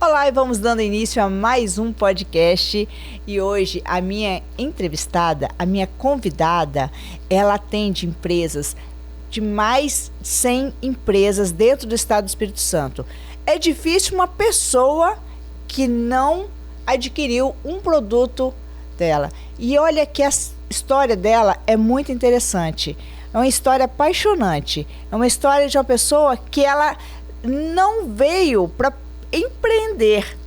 Olá, e vamos dando início a mais um podcast. E hoje a minha entrevistada, a minha convidada, ela atende empresas de mais de 100 empresas dentro do estado do Espírito Santo. É difícil uma pessoa que não adquiriu um produto dela. E olha que a história dela é muito interessante. É uma história apaixonante. É uma história de uma pessoa que ela não veio para empreender.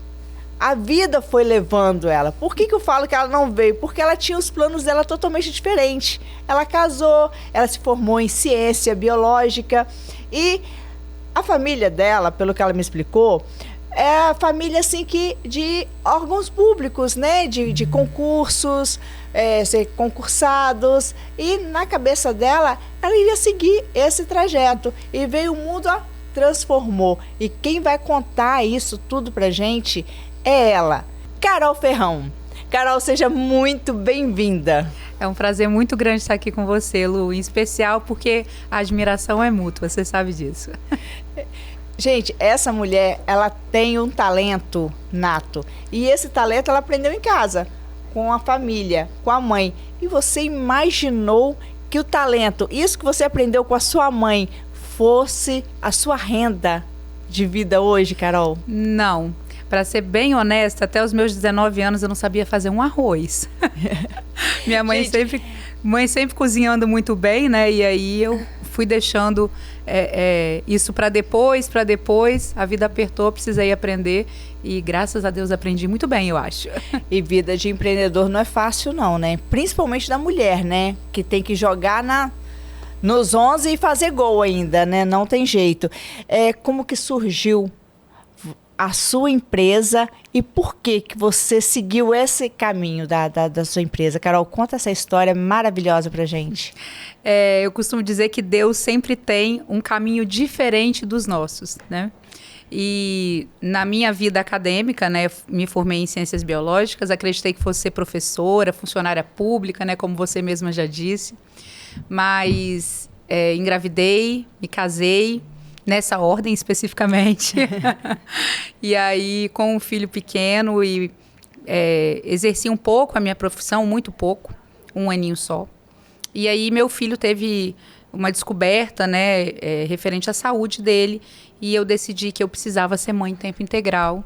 A vida foi levando ela. Por que eu falo que ela não veio? Porque ela tinha os planos dela totalmente diferentes. Ela casou, ela se formou em ciência biológica e a família dela, pelo que ela me explicou, é a família assim que de órgãos públicos, né? De concursos, ser concursados. E na cabeça dela, ela iria seguir esse trajeto. E veio o mundo transformou. E quem vai contar isso tudo pra gente é ela, Carol Ferrão. Carol, seja muito bem-vinda. É um prazer muito grande estar aqui com você, Lu, em especial porque a admiração é mútua, você sabe disso. Gente, essa mulher, ela tem um talento nato. E esse talento ela aprendeu em casa, com a família, com a mãe. E você imaginou que o talento, isso que você aprendeu com a sua mãe, fosse a sua renda de vida hoje, Carol? Não. Para ser bem honesta, até os meus 19 anos eu não sabia fazer um arroz. Minha mãe sempre cozinhando muito bem, né? E aí eu fui deixando isso para depois. A vida apertou, precisei aprender. E graças a Deus aprendi muito bem, eu acho. E vida de empreendedor não é fácil não, né? Principalmente da mulher, né? Que tem que jogar nos 11 e fazer gol ainda, né? Não tem jeito. Como que surgiu a sua empresa e por que você seguiu esse caminho da sua empresa? Carol, conta essa história maravilhosa pra gente. Eu costumo dizer que Deus sempre tem um caminho diferente dos nossos, né? E na minha vida acadêmica, né, me formei em ciências biológicas, acreditei que fosse ser professora, funcionária pública, né, como você mesma já disse. Mas engravidei, me casei, nessa ordem especificamente. E aí, com um filho pequeno, exerci um pouco a minha profissão, muito pouco, um aninho só. E aí, meu filho teve uma descoberta, né, referente à saúde dele, e eu decidi que eu precisava ser mãe em tempo integral.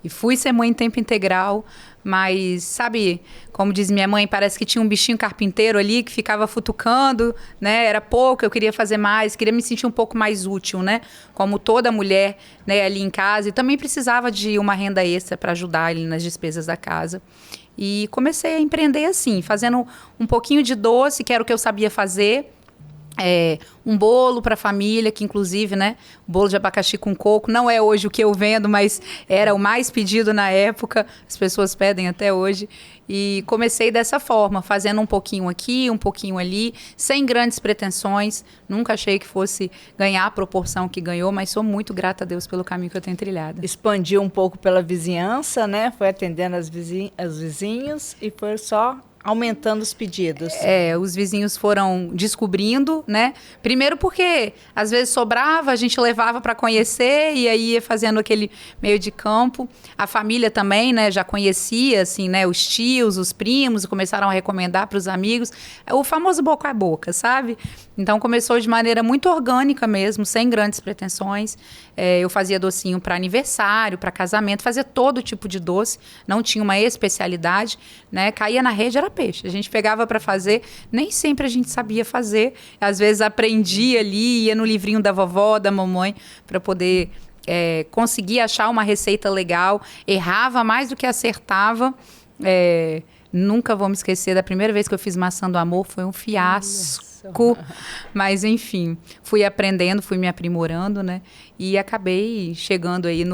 E fui ser mãe em tempo integral, mas, sabe, como diz minha mãe, parece que tinha um bichinho carpinteiro ali que ficava futucando, né? Era pouco, eu queria fazer mais, queria me sentir um pouco mais útil, né? Como toda mulher, né, ali em casa. E também precisava de uma renda extra para ajudar ali nas despesas da casa. E comecei a empreender assim, fazendo um pouquinho de doce, que era o que eu sabia fazer. Um bolo para a família, que inclusive, né, bolo de abacaxi com coco, não é hoje o que eu vendo, mas era o mais pedido na época, as pessoas pedem até hoje, e comecei dessa forma, fazendo um pouquinho aqui, um pouquinho ali, sem grandes pretensões, nunca achei que fosse ganhar a proporção que ganhou, mas sou muito grata a Deus pelo caminho que eu tenho trilhado. Expandiu um pouco pela vizinhança, né, foi atendendo os vizinhos e foi só aumentando os pedidos. Os vizinhos foram descobrindo, né? Primeiro porque, às vezes, sobrava, a gente levava para conhecer e aí ia fazendo aquele meio de campo. A família também, né? Já conhecia, assim, né? Os tios, os primos, começaram a recomendar para os amigos. O famoso boca a boca, sabe? Então, começou de maneira muito orgânica mesmo, sem grandes pretensões. Eu fazia docinho para aniversário, para casamento, fazia todo tipo de doce. Não tinha uma especialidade, né? Caía na rede, era peixe. A gente pegava para fazer, nem sempre a gente sabia fazer. Às vezes aprendia ali, ia no livrinho da vovó, da mamãe, para poder conseguir achar uma receita legal. Errava mais do que acertava. Nunca vou me esquecer da primeira vez que eu fiz maçã do amor, foi um fiasco. Mas enfim, fui aprendendo, fui me aprimorando, né? E acabei chegando aí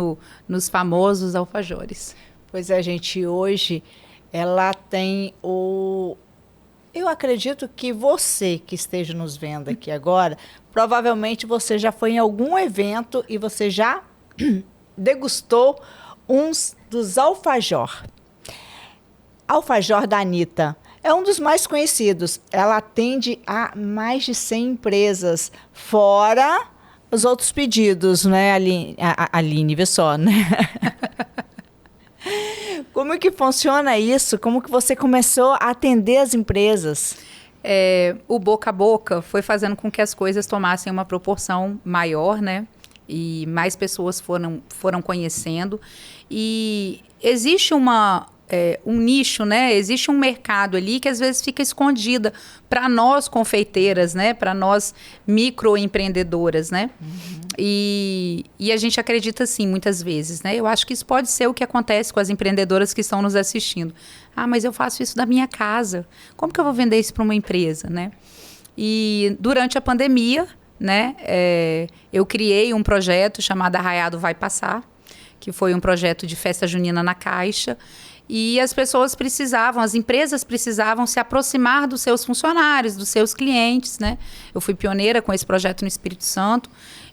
nos famosos alfajores. Pois é, gente, hoje ela tem eu acredito que você que esteja nos vendo aqui agora, provavelmente você já foi em algum evento e você já degustou uns dos alfajor. Alfajor da Anitta. É um dos mais conhecidos. Ela atende a mais de 100 empresas, fora os outros pedidos, né, Aline? Aline, vê só, né? Como que funciona isso? Como que você começou a atender as empresas? O boca a boca foi fazendo com que as coisas tomassem uma proporção maior, né? E mais pessoas foram conhecendo. E existe um nicho, né? Existe um mercado ali que às vezes fica escondida para nós confeiteiras, né? Para nós microempreendedoras, né? Uhum. E a gente acredita assim, muitas vezes, né? Eu acho que isso pode ser o que acontece com as empreendedoras que estão nos assistindo. Ah, mas eu faço isso da minha casa. Como que eu vou vender isso para uma empresa, né? E durante a pandemia, né? Eu criei um projeto chamado Arraiado Vai Passar, que foi um projeto de festa junina na Caixa. E as pessoas precisavam, as empresas precisavam se aproximar dos seus funcionários, dos seus clientes, né? Eu fui pioneira com esse projeto no Espírito Santo.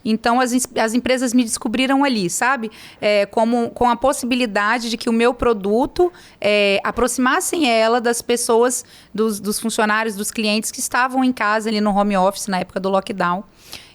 Então, as empresas me descobriram ali, sabe? Com a possibilidade de que o meu produto aproximassem ela das pessoas, dos funcionários, dos clientes que estavam em casa ali no home office na época do lockdown.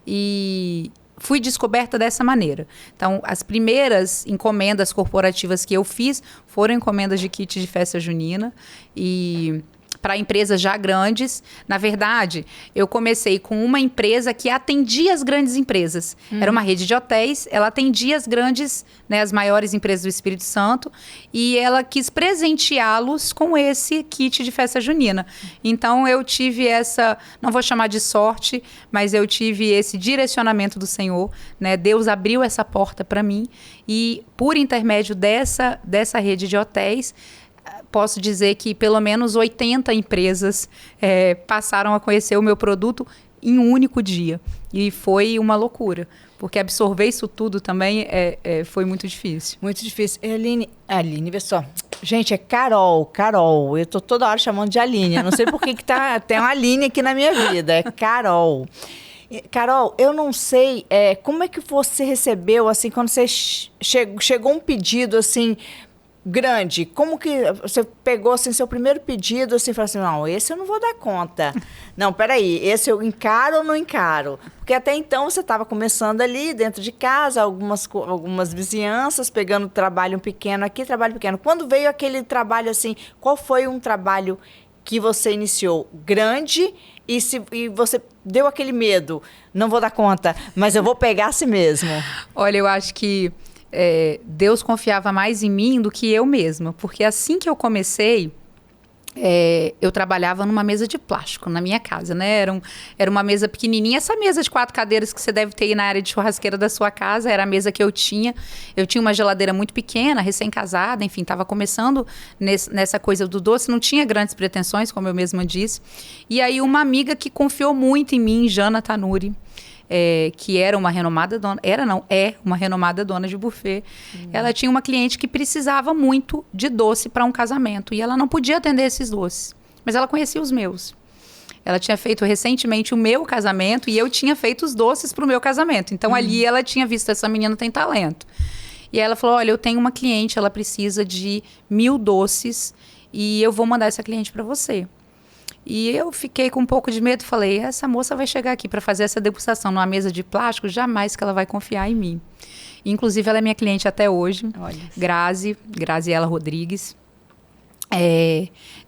E fui descoberta dessa maneira. Então, as primeiras encomendas corporativas que eu fiz foram encomendas de kit de festa junina e para empresas já grandes. Na verdade, eu comecei com uma empresa que atendia as grandes empresas. Era uma rede de hotéis, ela atendia as grandes, né, as maiores empresas do Espírito Santo, e ela quis presenteá-los com esse kit de festa junina. Então, eu tive essa, não vou chamar de sorte, mas eu tive esse direcionamento do Senhor, né? Deus abriu essa porta para mim, e por intermédio dessa rede de hotéis, posso dizer que pelo menos 80 empresas passaram a conhecer o meu produto em um único dia. E foi uma loucura, porque absorver isso tudo também foi muito difícil. Muito difícil. Aline, vê só. Gente, é Carol. Eu tô toda hora chamando de Aline. Eu não sei por que tem uma Aline aqui na minha vida. É Carol. Carol, eu não sei como é que você recebeu, assim, quando você chegou um pedido, assim, grande, como que você pegou assim, seu primeiro pedido assim, e falou assim, não, esse eu não vou dar conta. Não, peraí, esse eu encaro ou não encaro? Porque até então você estava começando ali dentro de casa, algumas vizinhanças, pegando trabalho pequeno aqui, trabalho pequeno. Quando veio aquele trabalho assim, qual foi um trabalho que você iniciou grande e você deu aquele medo? Não vou dar conta, mas eu vou pegar assim mesmo. Olha, eu acho que Deus confiava mais em mim do que eu mesma, porque assim que eu comecei, eu trabalhava numa mesa de plástico na minha casa, né? Era uma mesa pequenininha, essa mesa de 4 cadeiras que você deve ter aí na área de churrasqueira da sua casa, era a mesa que eu tinha. Eu tinha uma geladeira muito pequena, recém-casada, enfim, estava começando nessa coisa do doce, não tinha grandes pretensões, como eu mesma disse. E aí uma amiga que confiou muito em mim, Jana Tanuri, que era uma renomada dona, é uma renomada dona de buffet. Ela tinha uma cliente que precisava muito de doce para um casamento e ela não podia atender esses doces, mas ela conhecia os meus. Ela tinha feito recentemente o meu casamento e eu tinha feito os doces para o meu casamento. Então ali ela tinha visto, essa menina tem talento. E aí ela falou, olha, eu tenho uma cliente, ela precisa de 1000 doces e eu vou mandar essa cliente para você. E eu fiquei com um pouco de medo, falei, essa moça vai chegar aqui para fazer essa degustação numa mesa de plástico, jamais que ela vai confiar em mim. Inclusive, ela é minha cliente até hoje, Graziela Rodrigues.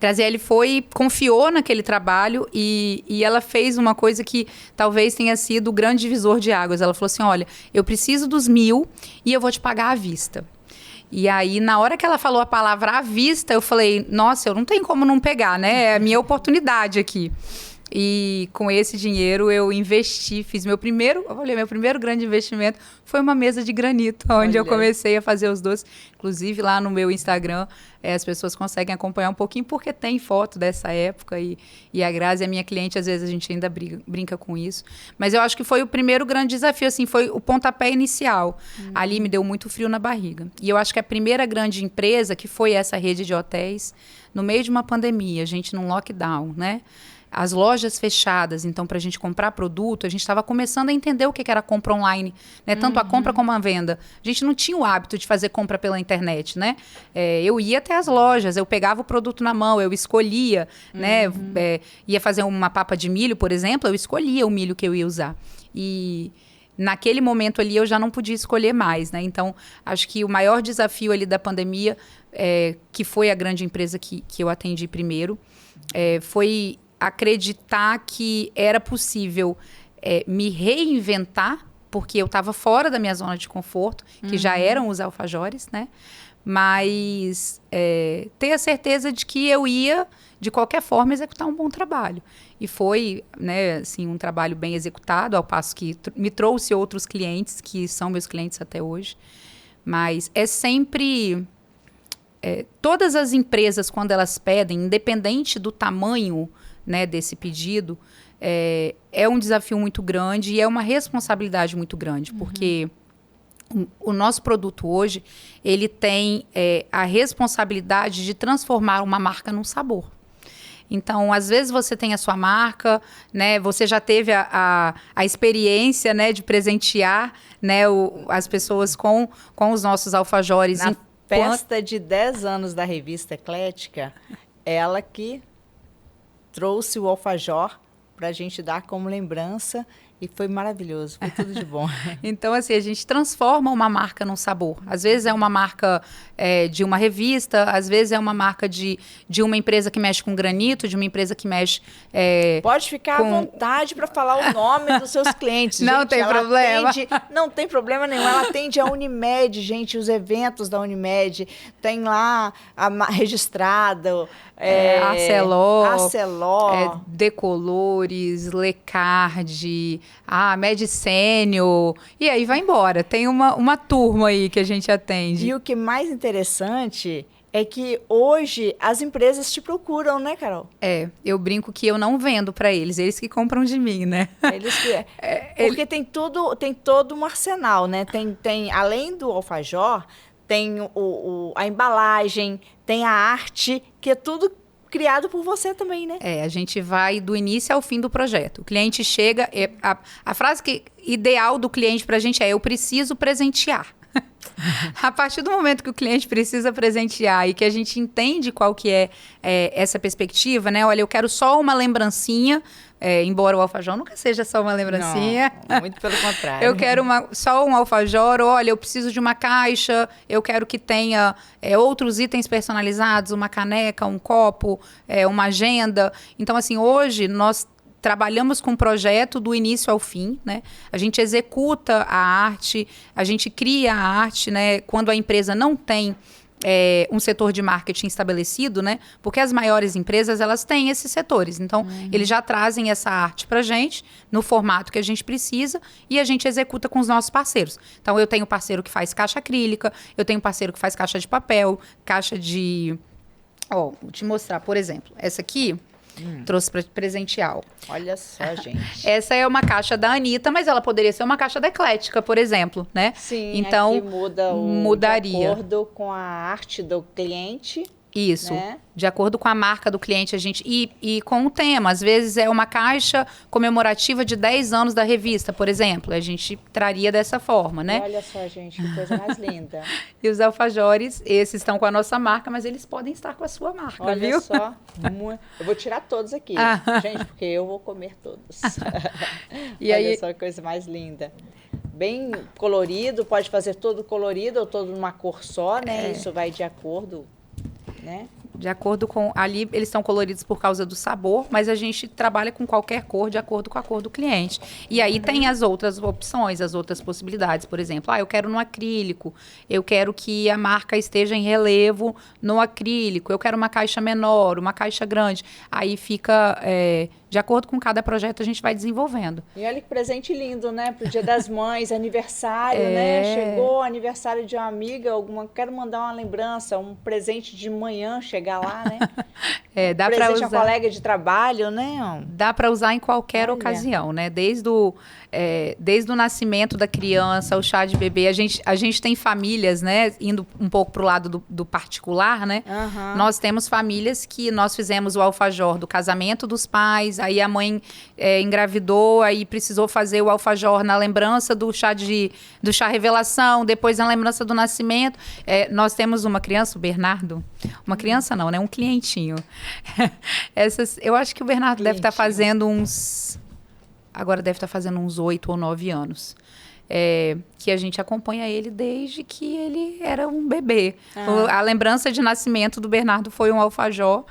Graziele confiou naquele trabalho e ela fez uma coisa que talvez tenha sido o grande divisor de águas. Ela falou assim, olha, eu preciso dos 1000 e eu vou te pagar à vista. E aí, na hora que ela falou a palavra à vista, eu falei, nossa, eu não tenho como não pegar, né? É a minha oportunidade aqui. E com esse dinheiro eu investi, fiz meu primeiro grande investimento foi uma mesa de granito, onde eu comecei a fazer os doces. Inclusive lá no meu Instagram, as pessoas conseguem acompanhar um pouquinho, porque tem foto dessa época e a Grazi é minha cliente, às vezes a gente ainda brinca com isso. Mas eu acho que foi o primeiro grande desafio, assim, foi o pontapé inicial. Ali me deu muito frio na barriga. E eu acho que a primeira grande empresa, que foi essa rede de hotéis, no meio de uma pandemia, a gente num lockdown, né? As lojas fechadas, então, para a gente comprar produto, a gente estava começando a entender o que era compra online, né? Tanto a compra como a venda. A gente não tinha o hábito de fazer compra pela internet, né? Eu ia até as lojas, eu pegava o produto na mão, eu escolhia, né? Ia fazer uma papa de milho, por exemplo, eu escolhia o milho que eu ia usar. E naquele momento ali eu já não podia escolher mais, né? Então, acho que o maior desafio ali da pandemia, que foi a grande empresa que eu atendi primeiro, foi acreditar que era possível me reinventar, porque eu estava fora da minha zona de conforto, que já eram os alfajores, né? Mas ter a certeza de que eu ia, de qualquer forma, executar um bom trabalho. E foi, né, assim, um trabalho bem executado, ao passo que me trouxe outros clientes, que são meus clientes até hoje. Mas é sempre... todas as empresas, quando elas pedem, independente do tamanho, né, desse pedido, é um desafio muito grande e é uma responsabilidade muito grande, porque o nosso produto hoje, ele tem a responsabilidade de transformar uma marca num sabor. Então, às vezes você tem a sua marca, né? Você já teve a experiência, né, de presentear, né, as pessoas com os nossos alfajores. Na festa de 10 anos da revista Eclética, ela que trouxe o alfajor para a gente dar como lembrança e foi maravilhoso, foi tudo de bom. Então, assim, a gente transforma uma marca num sabor. Às vezes é uma marca de uma revista, às vezes é uma marca de uma empresa que mexe com granito, de uma empresa que mexe Pode ficar à vontade para falar o nome dos seus clientes. Não gente, tem problema. Não tem problema nenhum. Ela atende a Unimed, gente, os eventos da Unimed. Tem lá registrado... Arcelor, Decolores, Lecard, Medicênio, e aí vai embora. Tem uma turma aí que a gente atende. E o que mais interessante é que hoje as empresas te procuram, né, Carol? Eu brinco que eu não vendo para eles que compram de mim, né? Porque tem todo um arsenal, né? Tem além do alfajor, tem a embalagem, tem a arte, que é tudo criado por você também, né? A gente vai do início ao fim do projeto. O cliente chega... A frase ideal do cliente para a gente eu preciso presentear. A partir do momento que o cliente precisa presentear e que a gente entende qual que é essa perspectiva, né? Olha, eu quero só uma lembrancinha, embora o alfajor nunca seja só uma lembrancinha. Não, muito pelo contrário. Eu quero só um alfajor, olha, eu preciso de uma caixa, eu quero que tenha outros itens personalizados, uma caneca, um copo, uma agenda. Então, assim, hoje nós trabalhamos com um projeto do início ao fim, né? A gente executa a arte, a gente cria a arte, né? Quando a empresa não tem um setor de marketing estabelecido, né? Porque as maiores empresas, elas têm esses setores. Então, eles já trazem essa arte pra gente, no formato que a gente precisa, e a gente executa com os nossos parceiros. Então, eu tenho parceiro que faz caixa acrílica, eu tenho parceiro que faz caixa de papel, caixa de... vou te mostrar, por exemplo, essa aqui... trouxe para presentear. Olha só, gente. Essa é uma caixa da Anitta, mas ela poderia ser uma caixa da Eclética, por exemplo, né? Sim, então aqui mudaria. De acordo com a arte do cliente. Isso, né? De acordo com a marca do cliente, a gente e com o tema. Às vezes é uma caixa comemorativa de 10 anos da revista, por exemplo. A gente traria dessa forma, né? Olha só, gente, que coisa mais linda. E os alfajores, esses estão com a nossa marca, mas eles podem estar com a sua marca, olha viu? Só, eu vou tirar todos aqui, gente, porque eu vou comer todos. E olha aí... só que coisa mais linda. Bem colorido, pode fazer todo colorido ou todo numa cor só, né? Isso vai de acordo... né? De acordo com... Ali, eles estão coloridos por causa do sabor, mas a gente trabalha com qualquer cor de acordo com a cor do cliente. E aí tem as outras opções, as outras possibilidades. Por exemplo, eu quero no acrílico, eu quero que a marca esteja em relevo no acrílico, eu quero uma caixa menor, uma caixa grande. Aí fica... de acordo com cada projeto, a gente vai desenvolvendo. E olha que presente lindo, né? Pro Dia das Mães, aniversário, né? Chegou aniversário de uma amiga, quero mandar uma lembrança, um presente de manhã, chegar lá, né? Dá para usar. Presente a colega de trabalho, né? Dá para usar em qualquer ocasião, né? Desde o nascimento da criança, o chá de bebê. A gente tem famílias, né? Indo um pouco pro lado do particular, né? Nós temos famílias que nós fizemos o alfajor do casamento dos pais, aí a mãe engravidou, aí precisou fazer o alfajor na lembrança do chá revelação, depois na lembrança do nascimento. Nós temos uma criança, o Bernardo, uma criança não, né? Um clientinho. Eu acho que o Bernardo deve estar fazendo uns agora deve estar fazendo uns 8 ou 9 anos. Que a gente acompanha ele desde que ele era um bebê. A lembrança de nascimento do Bernardo foi um alfajor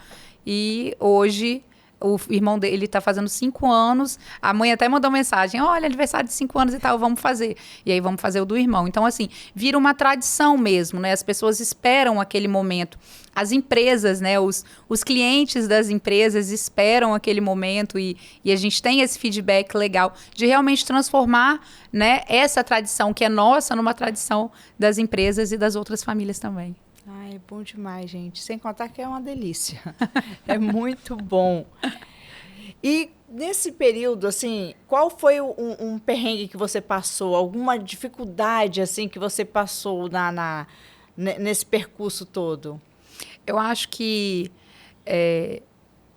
e hoje o irmão dele está fazendo 5 anos. A mãe até mandou mensagem: olha, aniversário de 5 anos e tal, vamos fazer. E aí vamos fazer o do irmão. Então, assim, vira uma tradição mesmo, né? As pessoas esperam aquele momento. As empresas, né? Os clientes das empresas esperam aquele momento e a gente tem esse feedback legal de realmente transformar, né, essa tradição que é nossa numa tradição das empresas e das outras famílias também. Ai, é bom demais, gente. Sem contar que é uma delícia. É muito bom. E nesse período, assim, qual foi um perrengue que você passou? Alguma dificuldade, assim, que você passou nesse percurso todo? Eu acho que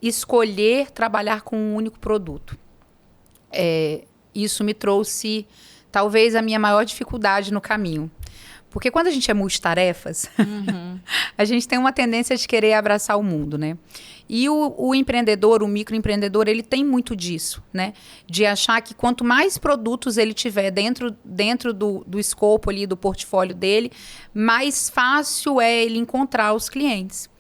escolher trabalhar com um único produto. Isso me trouxe, talvez, a minha maior dificuldade no caminho. Porque quando a gente é multitarefas, a gente tem uma tendência de querer abraçar o mundo, né? E o empreendedor, o microempreendedor, ele tem muito disso, né? De achar que quanto mais produtos ele tiver dentro do escopo ali, do portfólio dele, mais fácil é ele encontrar os clientes.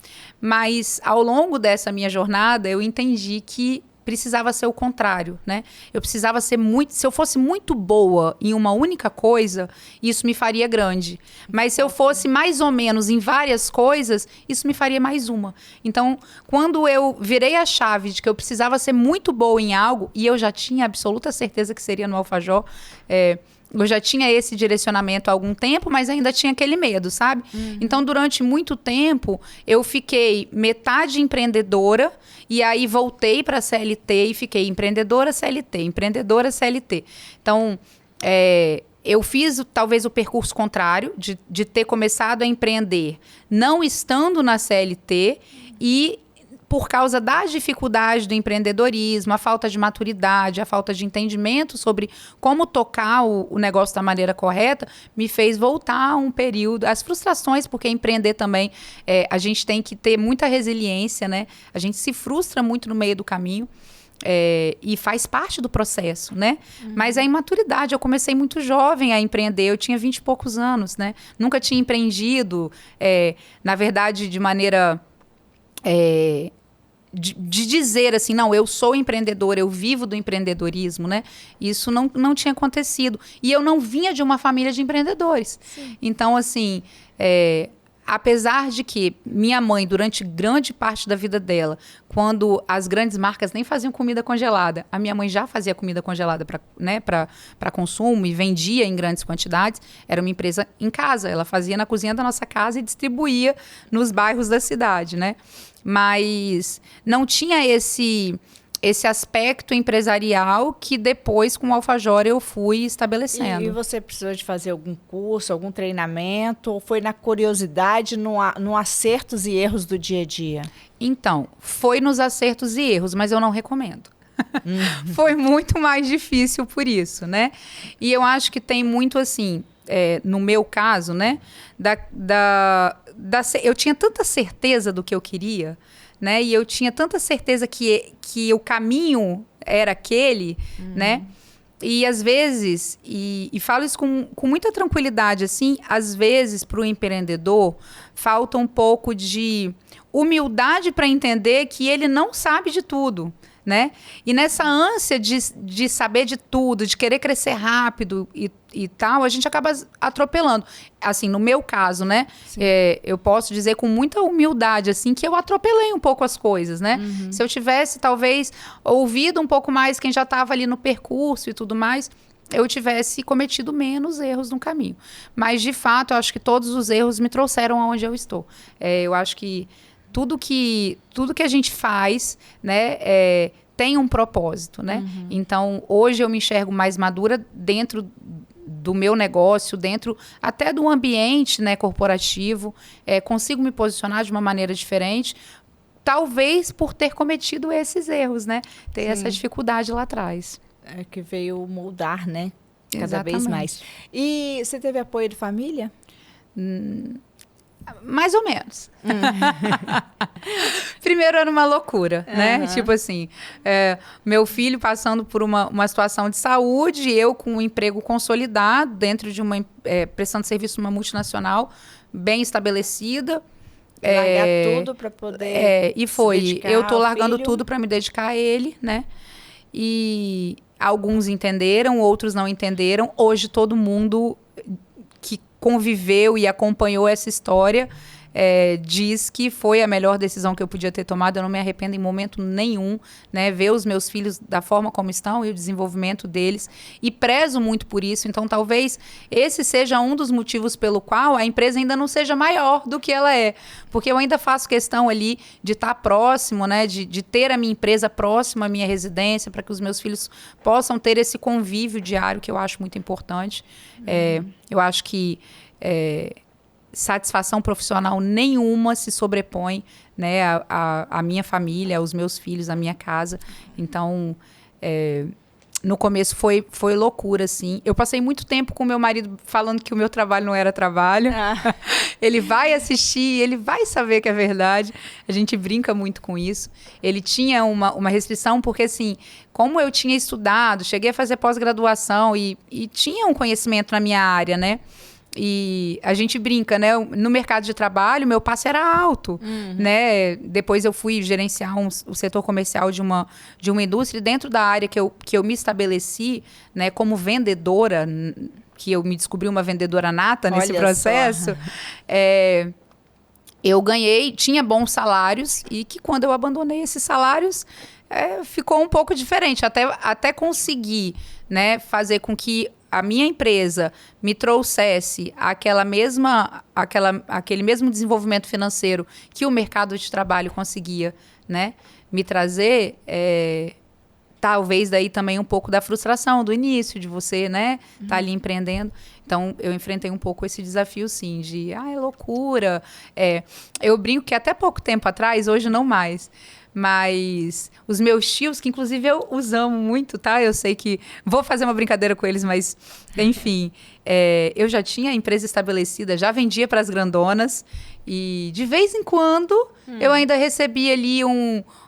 Mas, ao longo dessa minha jornada, eu entendi que precisava ser o contrário, né? Eu precisava ser se eu fosse muito boa em uma única coisa, isso me faria grande. Mas se eu fosse mais ou menos em várias coisas, isso me faria mais uma. Então, quando eu virei a chave de que eu precisava ser muito boa em algo, e eu já tinha absoluta certeza que seria no alfajor, eu já tinha esse direcionamento há algum tempo, mas ainda tinha aquele medo, sabe? Então, durante muito tempo, eu fiquei metade empreendedora e aí voltei para a CLT e fiquei empreendedora CLT. Então, eu fiz talvez o percurso contrário de ter começado a empreender não estando na CLT e por causa das dificuldades do empreendedorismo, a falta de maturidade, a falta de entendimento sobre como tocar o negócio da maneira correta, me fez voltar a um período. As frustrações, porque empreender também, a gente tem que ter muita resiliência, né? A gente se frustra muito no meio do caminho. E faz parte do processo, né? Mas a imaturidade, eu comecei muito jovem a empreender, eu tinha 20 e poucos anos, né? Nunca tinha empreendido, na verdade, de maneira... De dizer assim, não, eu sou empreendedora, eu vivo do empreendedorismo, né? Isso não tinha acontecido. E eu não vinha de uma família de empreendedores. Sim. Então, assim, apesar de que minha mãe, durante grande parte da vida dela, quando as grandes marcas nem faziam comida congelada, a minha mãe já fazia comida congelada para consumo e vendia em grandes quantidades, era uma empresa em casa. Ela fazia na cozinha da nossa casa e distribuía nos bairros da cidade, né? Mas não tinha esse aspecto empresarial que depois, com o alfajor, eu fui estabelecendo. E você precisou de fazer algum curso, algum treinamento? Ou foi na curiosidade, no acertos e erros do dia a dia? Então, foi nos acertos e erros, mas eu não recomendo. Foi muito mais difícil por isso, né? E eu acho que tem muito assim... no meu caso, né, eu tinha tanta certeza do que eu queria, né, e eu tinha tanta certeza que o caminho era aquele, né, e às vezes, e falo isso com muita tranquilidade, assim, às vezes para o empreendedor falta um pouco de humildade para entender que ele não sabe de tudo, né? E nessa ânsia de saber de tudo, de querer crescer rápido e tal, a gente acaba atropelando. Assim, no meu caso, né? Eu posso dizer com muita humildade, assim, que eu atropelei um pouco as coisas, né? Se eu tivesse, talvez, ouvido um pouco mais quem já estava ali no percurso e tudo mais, eu tivesse cometido menos erros no caminho. Mas, de fato, eu acho que todos os erros me trouxeram aonde eu estou. Eu acho que tudo que a gente faz, né, tem um propósito, né? Então, hoje eu me enxergo mais madura dentro do meu negócio, dentro até do ambiente, né, corporativo. Consigo me posicionar de uma maneira diferente, talvez por ter cometido esses erros, né? Ter essa dificuldade lá atrás. Que veio moldar, né? Cada Exatamente. vez mais. E você teve apoio de família? Mais ou menos. Primeiro era uma loucura, né? Tipo assim, meu filho passando por uma situação de saúde, eu com um emprego consolidado dentro de uma prestando serviço numa multinacional bem estabelecida. Largar tudo para poder e foi. Eu tô largando filho. tudo para me dedicar a ele, né? E alguns entenderam, outros não entenderam. Hoje todo mundo que conviveu e acompanhou essa história diz que foi a melhor decisão que eu podia ter tomado. Eu não me arrependo em momento nenhum, né? Ver os meus filhos da forma como estão e o desenvolvimento deles. E prezo muito por isso. Então, talvez esse seja um dos motivos pelo qual a empresa ainda não seja maior do que ela é. Porque eu ainda faço questão ali de estar próximo, né? De ter a minha empresa próxima à minha residência, para que os meus filhos possam ter esse convívio diário, que eu acho muito importante. Eu acho que satisfação profissional nenhuma se sobrepõe, né, a minha família, aos meus filhos, a minha casa. Então, no começo foi loucura, assim. Eu passei muito tempo com meu marido falando que o meu trabalho não era trabalho. Ele vai assistir, ele vai saber que é verdade. A gente brinca muito com isso. Ele tinha uma restrição, porque, assim, como eu tinha estudado, cheguei a fazer pós-graduação e tinha um conhecimento na minha área, né? E a gente brinca, né? No mercado de trabalho, meu passe era alto, né? Depois eu fui gerenciar o setor comercial de uma indústria. Dentro da área que eu me estabeleci, né, como vendedora, que eu me descobri uma vendedora nata nesse processo, eu tinha bons salários e que quando eu abandonei esses salários, ficou um pouco diferente. Até conseguir, né, fazer com que a minha empresa me trouxesse aquele mesmo desenvolvimento financeiro que o mercado de trabalho conseguia, né, me trazer, talvez daí também um pouco da frustração do início, de você, né, tá ali empreendendo. Então, eu enfrentei um pouco esse desafio, sim, de, é loucura. Eu brinco que até pouco tempo atrás, hoje não mais, mas os meus tios, que inclusive eu os amo muito, tá? Eu sei que vou fazer uma brincadeira com eles, mas, enfim, eu já tinha a empresa estabelecida, já vendia para as grandonas e, de vez em quando, eu ainda recebia ali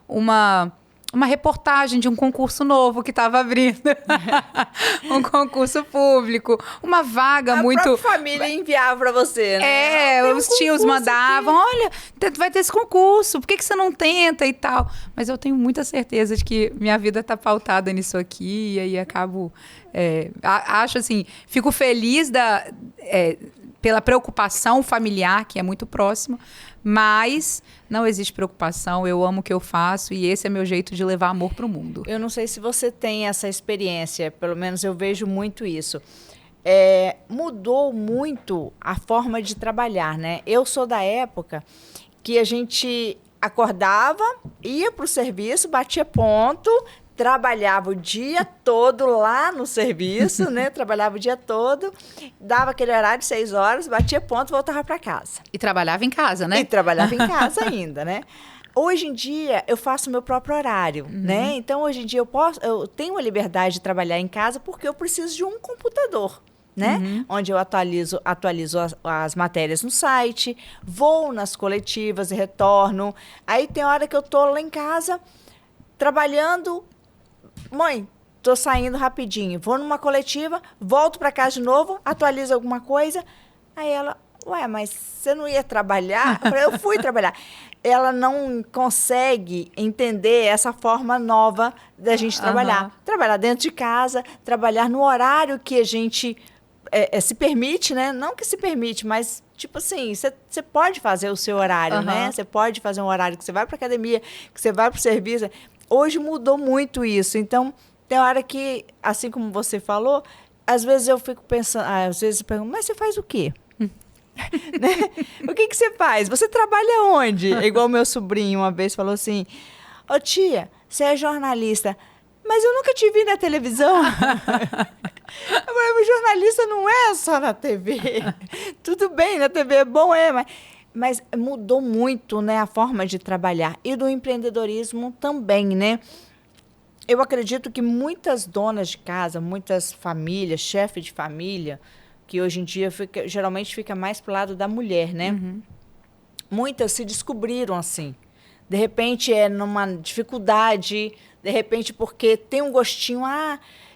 uma reportagem de um concurso novo que estava abrindo. Um concurso público. Uma vaga muito... A própria família enviava para você, né? Os tios mandavam, aqui. Olha, vai ter esse concurso, por que você não tenta e tal? Mas eu tenho muita certeza de que minha vida está pautada nisso aqui e aí acabo... acho assim, fico feliz pela preocupação familiar, que é muito próxima, mas não existe preocupação, eu amo o que eu faço e esse é meu jeito de levar amor para o mundo. Eu não sei se você tem essa experiência, pelo menos eu vejo muito isso. Mudou muito a forma de trabalhar, né? Eu sou da época que a gente acordava, ia para o serviço, batia ponto, trabalhava o dia todo lá no serviço, né? Trabalhava o dia todo, dava aquele horário de 6 horas, batia ponto, voltava para casa. E trabalhava em casa, né? E trabalhava em casa ainda, né? Hoje em dia, eu faço meu próprio horário, né? Então, hoje em dia, eu tenho a liberdade de trabalhar em casa porque eu preciso de um computador, né? Onde eu atualizo as matérias no site, vou nas coletivas e retorno. Aí, tem hora que eu tô lá em casa, trabalhando... Mãe, tô saindo rapidinho, vou numa coletiva, volto para casa de novo, atualizo alguma coisa. Aí ela, mas você não ia trabalhar? Eu falei, eu fui trabalhar. Ela não consegue entender essa forma nova da gente trabalhar. Trabalhar dentro de casa, trabalhar no horário que a gente se permite, né? Não que se permite, mas, tipo assim, você pode fazer o seu horário, né? Você pode fazer um horário que você vai para academia, que você vai para o serviço. Hoje mudou muito isso. Então, tem hora que, assim como você falou, às vezes eu fico pensando, às vezes eu pergunto, mas você faz o quê? Né? O que você faz? Você trabalha onde? Igual meu sobrinho uma vez falou assim, ô tia, você é jornalista, mas eu nunca te vi na televisão. Eu falei, o jornalista não é só na TV. Tudo bem, na TV é bom, mas mudou muito, né, a forma de trabalhar. E do empreendedorismo também, né? Eu acredito que muitas donas de casa, muitas famílias, chefe de família, que hoje em dia geralmente fica mais pro lado da mulher, né? muitas se descobriram assim. De repente é numa dificuldade, de repente porque tem um gostinho,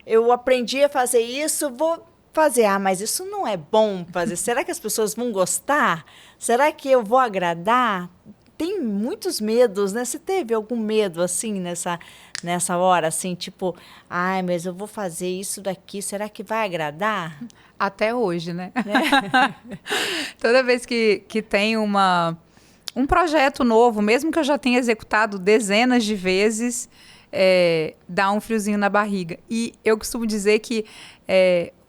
eu aprendi a fazer isso, vou fazer. Mas isso não é bom fazer. Será que as pessoas vão gostar? Será que eu vou agradar? Tem muitos medos, né? Você teve algum medo assim nessa hora, assim, tipo, mas eu vou fazer isso daqui, será que vai agradar? Até hoje, né? Toda vez que tem um projeto novo, mesmo que eu já tenha executado dezenas de vezes, dá um friozinho na barriga. E eu costumo dizer que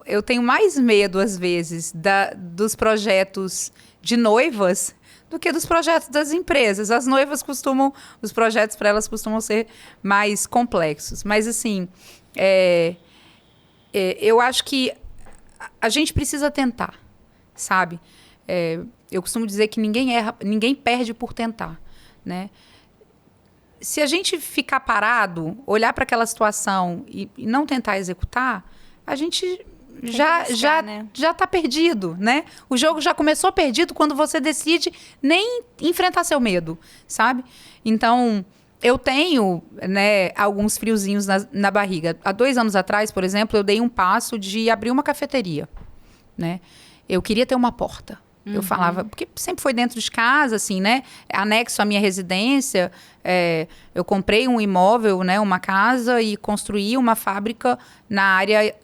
eu tenho mais medo, às vezes, dos projetos de noivas do que dos projetos das empresas. As noivas os projetos para elas costumam ser mais complexos. Mas, assim, eu acho que a gente precisa tentar, sabe? Eu costumo dizer que ninguém perde por tentar, né? Se a gente ficar parado, olhar para aquela situação e não tentar executar, a gente já está perdido, né? O jogo já começou perdido quando você decide nem enfrentar seu medo, sabe? Então, eu tenho, né, alguns friozinhos na barriga. Há 2 anos atrás, por exemplo, eu dei um passo de abrir uma cafeteria, né? Eu queria ter uma porta. Eu falava, porque sempre foi dentro de casa, assim, né? Anexo à minha residência, eu comprei um imóvel, né, uma casa, e construí uma fábrica na área,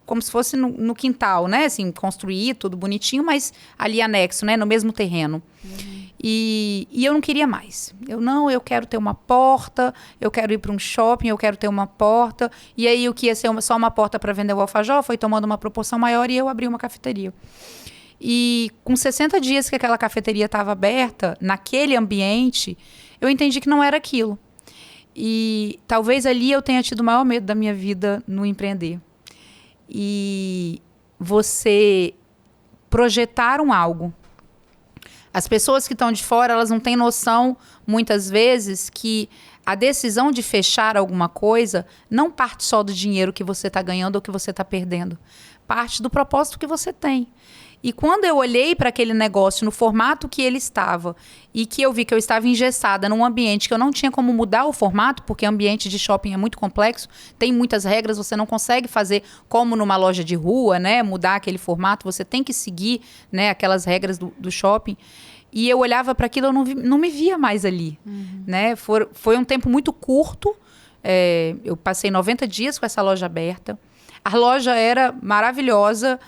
como se fosse no quintal, né? Assim, construí tudo bonitinho, mas ali anexo, né? No mesmo terreno. E eu não queria mais. Eu quero ter uma porta, eu quero ir para um shopping, eu quero ter uma porta. E aí, o que ia ser só uma porta para vender o alfajor foi tomando uma proporção maior e eu abri uma cafeteria. E com 60 dias que aquela cafeteria estava aberta, naquele ambiente, eu entendi que não era aquilo. E talvez ali eu tenha tido o maior medo da minha vida no empreender. E você projetar algo. As pessoas que estão de fora, elas não têm noção, muitas vezes, que a decisão de fechar alguma coisa não parte só do dinheiro que você está ganhando ou que você está perdendo. Parte do propósito que você tem. E quando eu olhei para aquele negócio no formato que ele estava e que eu vi que eu estava engessada num ambiente que eu não tinha como mudar o formato, porque o ambiente de shopping é muito complexo, tem muitas regras, você não consegue fazer como numa loja de rua, né, mudar aquele formato, você tem que seguir, né, aquelas regras do shopping. E eu olhava para aquilo, eu não me via mais ali. Né? Foi um tempo muito curto, eu passei 90 dias com essa loja aberta. A loja era maravilhosa,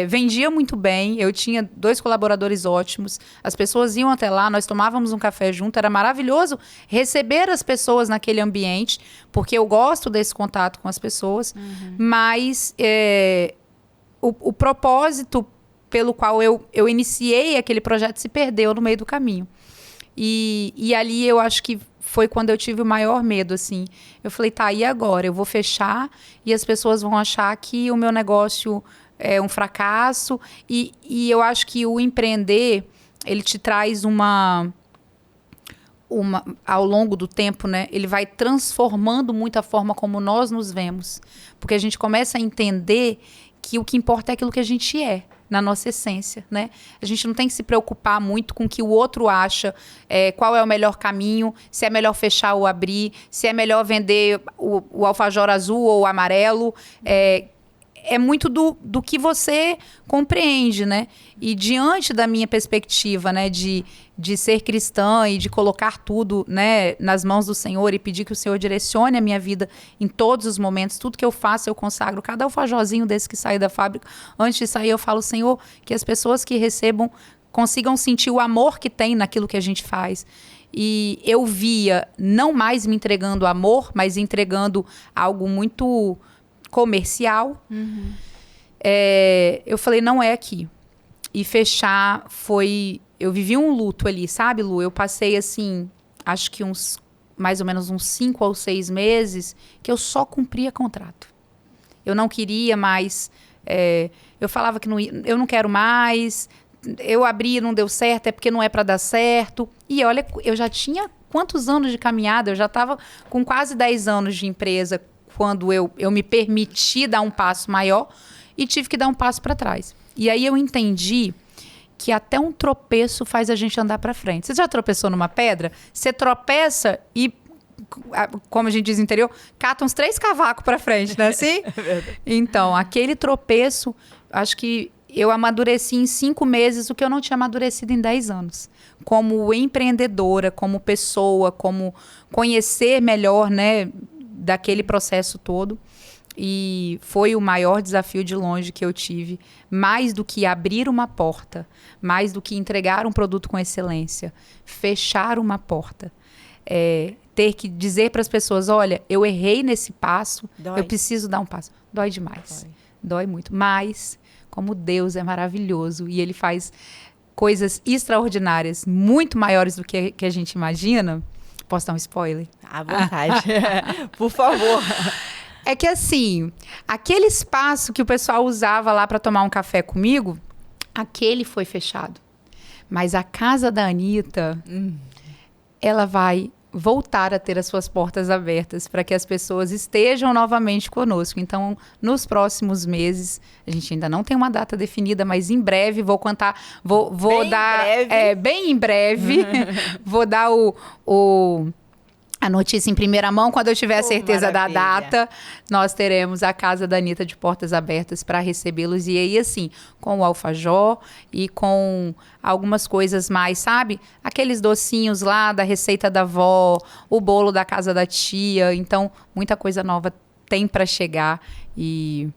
vendia muito bem, eu tinha 2 colaboradores ótimos, as pessoas iam até lá, nós tomávamos um café junto, era maravilhoso receber as pessoas naquele ambiente, porque eu gosto desse contato com as pessoas, mas o propósito pelo qual eu iniciei aquele projeto se perdeu no meio do caminho. E ali eu acho que foi quando eu tive o maior medo, assim. Eu falei, e agora? Eu vou fechar e as pessoas vão achar que o meu negócio é um fracasso. E eu acho que o empreender, ele te traz ao longo do tempo, né? Ele vai transformando muito a forma como nós nos vemos. Porque a gente começa a entender que o que importa é aquilo que a gente é, na nossa essência, né? A gente não tem que se preocupar muito com o que o outro acha, qual é o melhor caminho, se é melhor fechar ou abrir, se é melhor vender o alfajor azul ou amarelo. É muito do que você compreende, né? E diante da minha perspectiva, né, de ser cristã e de colocar tudo, né, nas mãos do Senhor e pedir que o Senhor direcione a minha vida em todos os momentos, tudo que eu faço eu consagro, cada alfajorzinho desse que sai da fábrica, antes de sair eu falo, Senhor, que as pessoas que recebam consigam sentir o amor que tem naquilo que a gente faz. E eu via não mais me entregando amor, mas entregando algo muito comercial. Eu falei, não é aqui. E fechar foi... Eu vivi um luto ali, sabe, Lu? Eu passei, assim, acho que mais ou menos uns 5 ou 6 meses que eu só cumpria contrato. Eu não queria mais... eu falava que eu não quero mais. Eu abri, não deu certo, é porque não é para dar certo. E olha, eu já tinha quantos anos de caminhada? Eu já estava com quase 10 anos de empresa quando eu me permiti dar um passo maior e tive que dar um passo para trás. E aí eu entendi que até um tropeço faz a gente andar para frente. Você já tropeçou numa pedra? Você tropeça e, como a gente diz no interior, cata uns 3 cavacos para frente, não é assim? Então, aquele tropeço, acho que eu amadureci em 5 meses o que eu não tinha amadurecido em 10 anos. Como empreendedora, como pessoa, como conhecer melhor, né, daquele processo todo. E foi o maior desafio de longe que eu tive. Mais do que abrir uma porta, mais do que entregar um produto com excelência, fechar uma porta. Ter que dizer para as pessoas, olha, eu errei nesse passo, eu preciso dar um passo. Dói demais. Dói muito. Mas, como Deus é maravilhoso e Ele faz coisas extraordinárias, muito maiores do que a gente imagina. Posso dar um spoiler? À vontade. Por favor. É que assim, aquele espaço que o pessoal usava lá para tomar um café comigo, aquele foi fechado. Mas a casa da Anitta, ela vai voltar a ter as suas portas abertas para que as pessoas estejam novamente conosco. Então, nos próximos meses, a gente ainda não tem uma data definida, mas em breve vou contar, vou dar, bem em breve, vou dar a notícia em primeira mão. Quando eu tiver a certeza da data, nós teremos a casa da Anitta de portas abertas para recebê-los. E aí, assim, com o alfajor e com algumas coisas mais, sabe? Aqueles docinhos lá da receita da avó, o bolo da casa da tia. Então, muita coisa nova tem para chegar. E,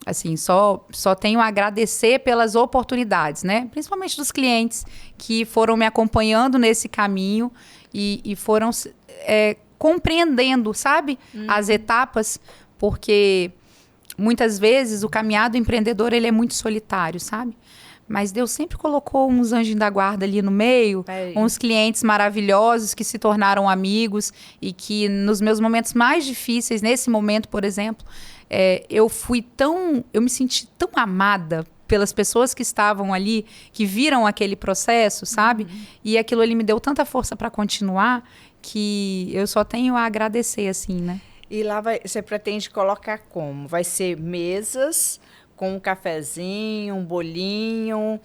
assim, só tenho a agradecer pelas oportunidades, né? Principalmente dos clientes que foram me acompanhando nesse caminho e foram compreendendo, sabe? As etapas, porque muitas vezes o caminhar do empreendedor, ele é muito solitário, sabe? Mas Deus sempre colocou uns anjos da guarda ali no meio, uns clientes maravilhosos que se tornaram amigos e que nos meus momentos mais difíceis, nesse momento, por exemplo, eu me senti tão amada pelas pessoas que estavam ali, que viram aquele processo, sabe? E aquilo ali me deu tanta força para continuar que eu só tenho a agradecer, assim, né? E lá você pretende colocar como? Vai ser mesas com um cafezinho, um bolinho,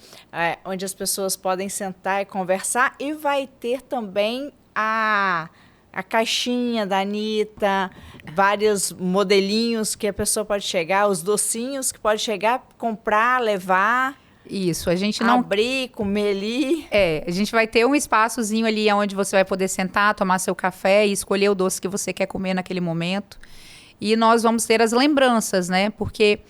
onde as pessoas podem sentar e conversar, e vai ter também a caixinha da Anitta, vários modelinhos que a pessoa pode chegar, os docinhos que pode chegar, comprar, levar. Isso, a gente não... abrir, comer ali. A gente vai ter um espaçozinho ali onde você vai poder sentar, tomar seu café e escolher o doce que você quer comer naquele momento. E nós vamos ter as lembranças, né? Porque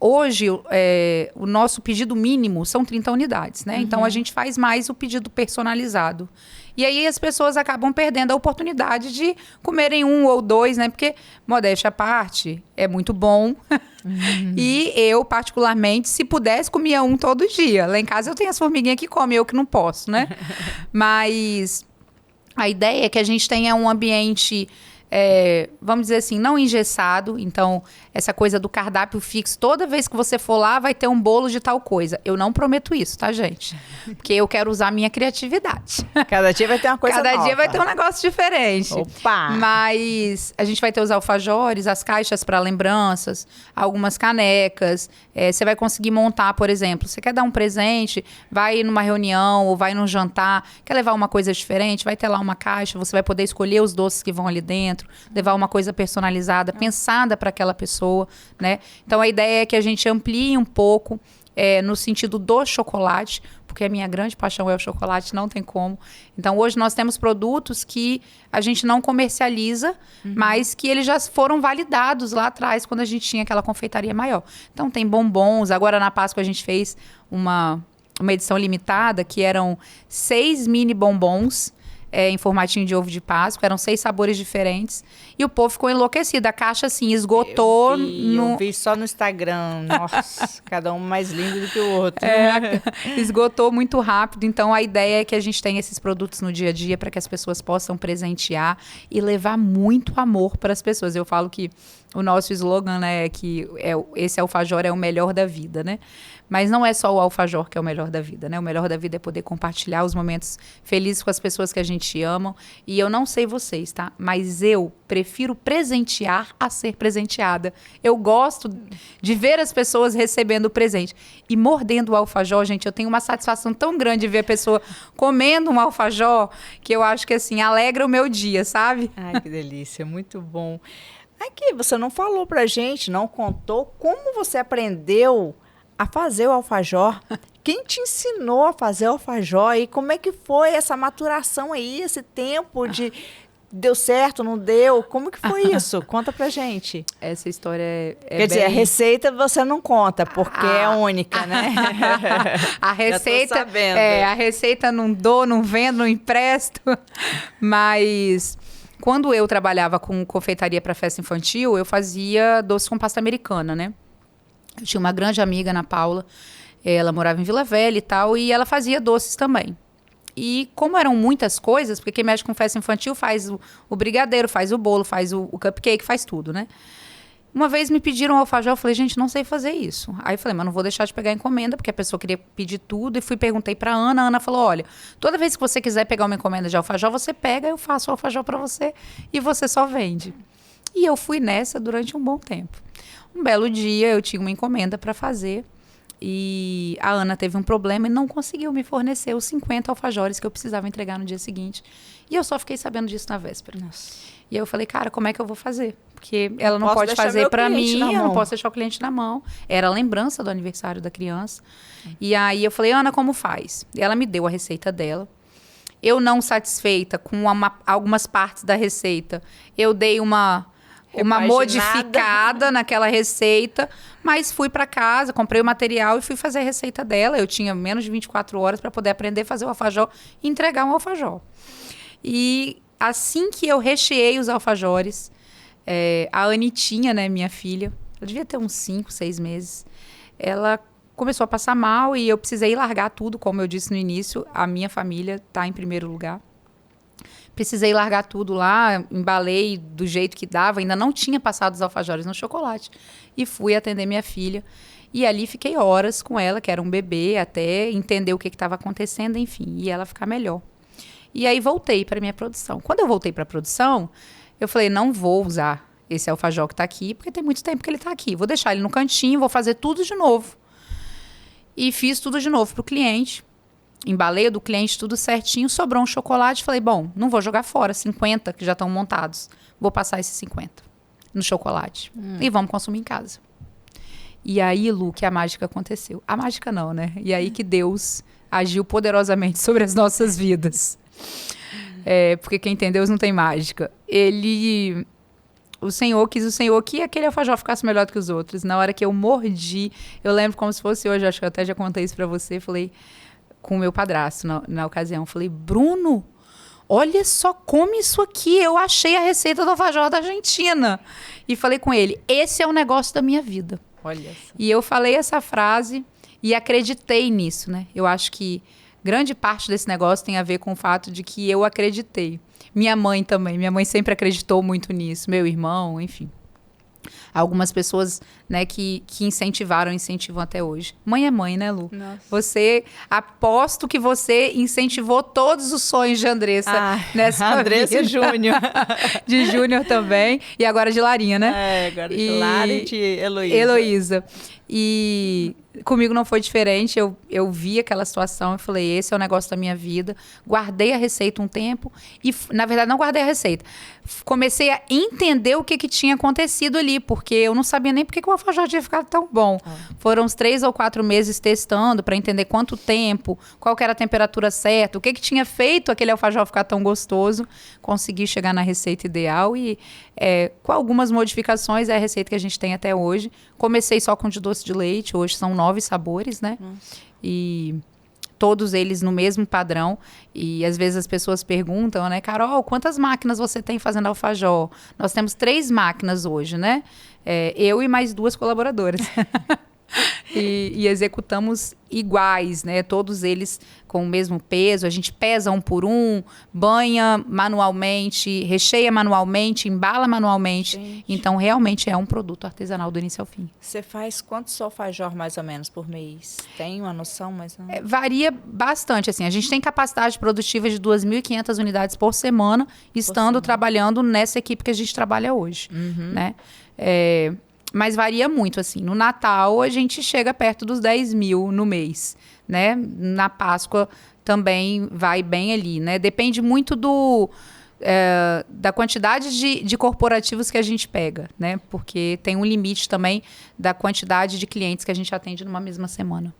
hoje o nosso pedido mínimo são 30 unidades, né? Então a gente faz mais o pedido personalizado. E aí as pessoas acabam perdendo a oportunidade de comerem 1 ou 2, né? Porque, modéstia à parte, é muito bom. E eu, particularmente, se pudesse, comia 1 todo dia. Lá em casa eu tenho as formiguinhas que comem, eu que não posso, né? Mas a ideia é que a gente tenha um ambiente... vamos dizer assim, não engessado. Então, essa coisa do cardápio fixo, toda vez que você for lá, vai ter um bolo de tal coisa. Eu não prometo isso, tá, gente? Porque eu quero usar a minha criatividade. Cada dia vai ter uma coisa nova. Cada dia vai ter um negócio diferente. Opa! Mas a gente vai ter os alfajores, as caixas para lembranças, algumas canecas. Você vai conseguir montar, por exemplo, você quer dar um presente, vai numa reunião ou vai num jantar, quer levar uma coisa diferente, vai ter lá uma caixa, você vai poder escolher os doces que vão ali dentro, levar uma coisa personalizada, pensada para aquela pessoa, né? Então, a ideia é que a gente amplie um pouco no sentido do chocolate, porque a minha grande paixão é o chocolate, não tem como. Então, hoje nós temos produtos que a gente não comercializa, mas que eles já foram validados lá atrás, quando a gente tinha aquela confeitaria maior. Então, tem bombons. Agora, na Páscoa, a gente fez uma edição limitada, que eram 6 mini bombons, em formatinho de ovo de Páscoa, eram 6 sabores diferentes, e o povo ficou enlouquecido. A caixa, assim, esgotou. Eu vi só no Instagram. Nossa, cada um mais lindo do que o outro. Esgotou muito rápido. Então, a ideia é que a gente tenha esses produtos no dia a dia para que as pessoas possam presentear e levar muito amor para as pessoas. Eu falo que o nosso slogan, né, é que esse alfajor é o melhor da vida, né? Mas não é só o alfajor que é o melhor da vida, né? O melhor da vida é poder compartilhar os momentos felizes com as pessoas que a gente ama. E eu não sei vocês, tá? Mas eu prefiro presentear a ser presenteada. Eu gosto de ver as pessoas recebendo o presente. E mordendo o alfajor, gente, eu tenho uma satisfação tão grande de ver a pessoa comendo um alfajor que eu acho que, assim, alegra o meu dia, sabe? Ai, que delícia, muito bom. Aqui, você não falou pra gente, não contou como você aprendeu a fazer o alfajor. Quem te ensinou a fazer o alfajor e como é que foi essa maturação aí, esse tempo de deu certo, não deu? Como que foi isso? Conta pra gente. Essa história é Quer dizer, a receita você não conta, porque é única, né? A receita, já tô sabendo. a receita não dou, não vendo, não empresto. Mas quando eu trabalhava com confeitaria para festa infantil, eu fazia doce com pasta americana, né? Eu tinha uma grande amiga, Ana Paula, ela morava em Vila Velha e tal, e ela fazia doces também. E como eram muitas coisas, porque quem mexe com festa infantil faz o brigadeiro, faz o bolo, faz o cupcake, faz tudo, né? Uma vez me pediram alfajor, eu falei, gente, não sei fazer isso. Aí eu falei, mas não vou deixar de pegar a encomenda, porque a pessoa queria pedir tudo, e perguntei pra Ana, a Ana falou, olha, toda vez que você quiser pegar uma encomenda de alfajor, você pega, eu faço o alfajor pra você, e você só vende. E eu fui nessa durante um bom tempo. Um belo dia, eu tinha uma encomenda para fazer e a Ana teve um problema e não conseguiu me fornecer os 50 alfajores que eu precisava entregar no dia seguinte. E eu só fiquei sabendo disso na véspera. Nossa. E aí eu falei, cara, como é que eu vou fazer? Porque ela não pode fazer para mim, eu não posso deixar o cliente na mão. Era a lembrança do aniversário da criança. E aí eu falei, Ana, como faz? E ela me deu a receita dela. Eu não satisfeita com algumas partes da receita, eu dei uma modificada naquela receita, mas fui para casa, comprei o material e fui fazer a receita dela. Eu tinha menos de 24 horas para poder aprender a fazer o alfajor e entregar um alfajor. E assim que eu recheei os alfajores, a Anitinha, né, minha filha, ela devia ter uns 5, 6 meses, ela começou a passar mal e eu precisei largar tudo, como eu disse no início, a minha família está em primeiro lugar. Precisei largar tudo lá, embalei do jeito que dava, ainda não tinha passado os alfajores no chocolate. E fui atender minha filha. E ali fiquei horas com ela, que era um bebê, até entender o que estava acontecendo, enfim, e ela ficar melhor. E aí voltei para minha produção. Quando eu voltei para a produção, eu falei, não vou usar esse alfajor que está aqui, porque tem muito tempo que ele está aqui. Vou deixar ele no cantinho, vou fazer tudo de novo. E fiz tudo de novo para o cliente. Embalei do cliente tudo certinho, sobrou um chocolate, falei, bom, não vou jogar fora 50 que já estão montados, vou passar esses 50 no chocolate e vamos consumir em casa. E aí, Lu, que a mágica aconteceu. A mágica não, né? E aí que Deus agiu poderosamente sobre as nossas vidas. Porque quem tem Deus não tem mágica. O Senhor que aquele alfajor ficasse melhor do que os outros. Na hora que eu mordi, eu lembro como se fosse hoje, acho que eu até já contei isso pra você, falei com o meu padrasto na ocasião. Falei, Bruno, olha só, come isso aqui. Eu achei a receita do alfajor da Argentina. E falei com ele, esse é o negócio da minha vida. Olha só. E eu falei essa frase e acreditei nisso, né? Eu acho que grande parte desse negócio tem a ver com o fato de que eu acreditei. Minha mãe também. Minha mãe sempre acreditou muito nisso. Meu irmão, enfim. Algumas pessoas, né, que incentivam até hoje. Mãe é mãe, né, Lu? Nossa. Aposto que você incentivou todos os sonhos de Andressa nessa Andressa vida. e Júnior. De Júnior também. E agora de Larinha, né? Agora de Lara e de Heloísa. Heloísa. E comigo não foi diferente. Eu vi aquela situação e falei, esse é o negócio da minha vida. Guardei a receita um tempo e, na verdade, não guardei a receita. Comecei a entender o que tinha acontecido ali, porque eu não sabia nem por que o alfajor tinha ficado tão bom. Foram uns 3 ou 4 meses testando para entender quanto tempo, qual que era a temperatura certa, o que tinha feito aquele alfajor ficar tão gostoso. Consegui chegar na receita ideal e, com algumas modificações, é a receita que a gente tem até hoje. Comecei só com de doce de leite, hoje são 9 sabores, né? E todos eles no mesmo padrão. E às vezes as pessoas perguntam, né? Carol, quantas máquinas você tem fazendo alfajor? Nós temos 3 máquinas hoje, né? Eu e mais 2 colaboradoras. e executamos iguais, né? Todos eles com o mesmo peso. A gente pesa um por um, banha manualmente, recheia manualmente, embala manualmente. Gente. Então, realmente é um produto artesanal do início ao fim. Você faz quantos alfajor mais ou menos por mês? Tem uma noção, mas não... Varia bastante, assim. A gente tem capacidade produtiva de 2.500 unidades por semana, estando trabalhando nessa equipe que a gente trabalha hoje, né? Mas varia muito, assim. No Natal, a gente chega perto dos 10.000 no mês, né? Na Páscoa também vai bem ali, né? Depende muito da quantidade de corporativos que a gente pega, né? Porque tem um limite também da quantidade de clientes que a gente atende numa mesma semana.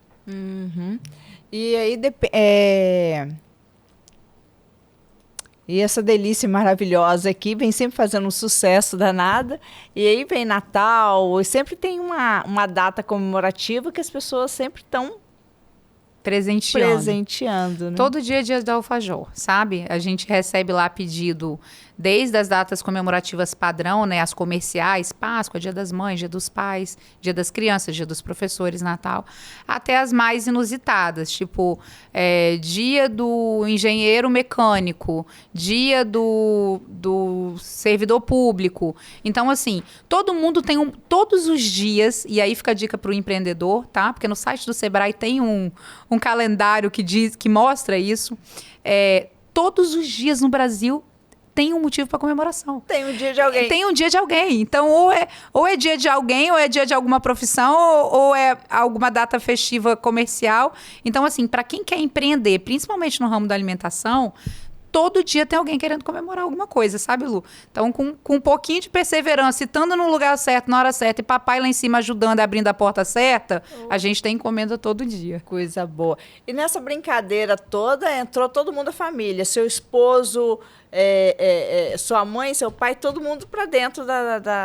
E aí, e essa delícia maravilhosa aqui vem sempre fazendo um sucesso danado. E aí vem Natal, e sempre tem uma data comemorativa que as pessoas sempre estão presenteando, né? Todo dia é dia do alfajor, sabe? A gente recebe lá pedido desde as datas comemorativas padrão, né? As comerciais, Páscoa, Dia das Mães, Dia dos Pais, Dia das Crianças, Dia dos Professores, Natal, até as mais inusitadas, tipo Dia do Engenheiro Mecânico, Dia do Servidor Público. Então, assim, todo mundo tem todos os dias, e aí fica a dica para o empreendedor, tá? Porque no site do Sebrae tem um calendário que mostra isso. Todos os dias no Brasil tem um motivo para comemoração. Tem um dia de alguém. Tem um dia de alguém. Então, ou é dia de alguém, ou é dia de alguma profissão, ou é alguma data festiva comercial. Então, assim, para quem quer empreender, principalmente no ramo da alimentação, todo dia tem alguém querendo comemorar alguma coisa, sabe, Lu? Então, com um pouquinho de perseverança, estando no lugar certo, na hora certa, e papai lá em cima ajudando, abrindo a porta certa, a gente tem encomenda todo dia. Coisa boa. E nessa brincadeira toda, entrou todo mundo da família, seu esposo, sua mãe, seu pai, todo mundo para dentro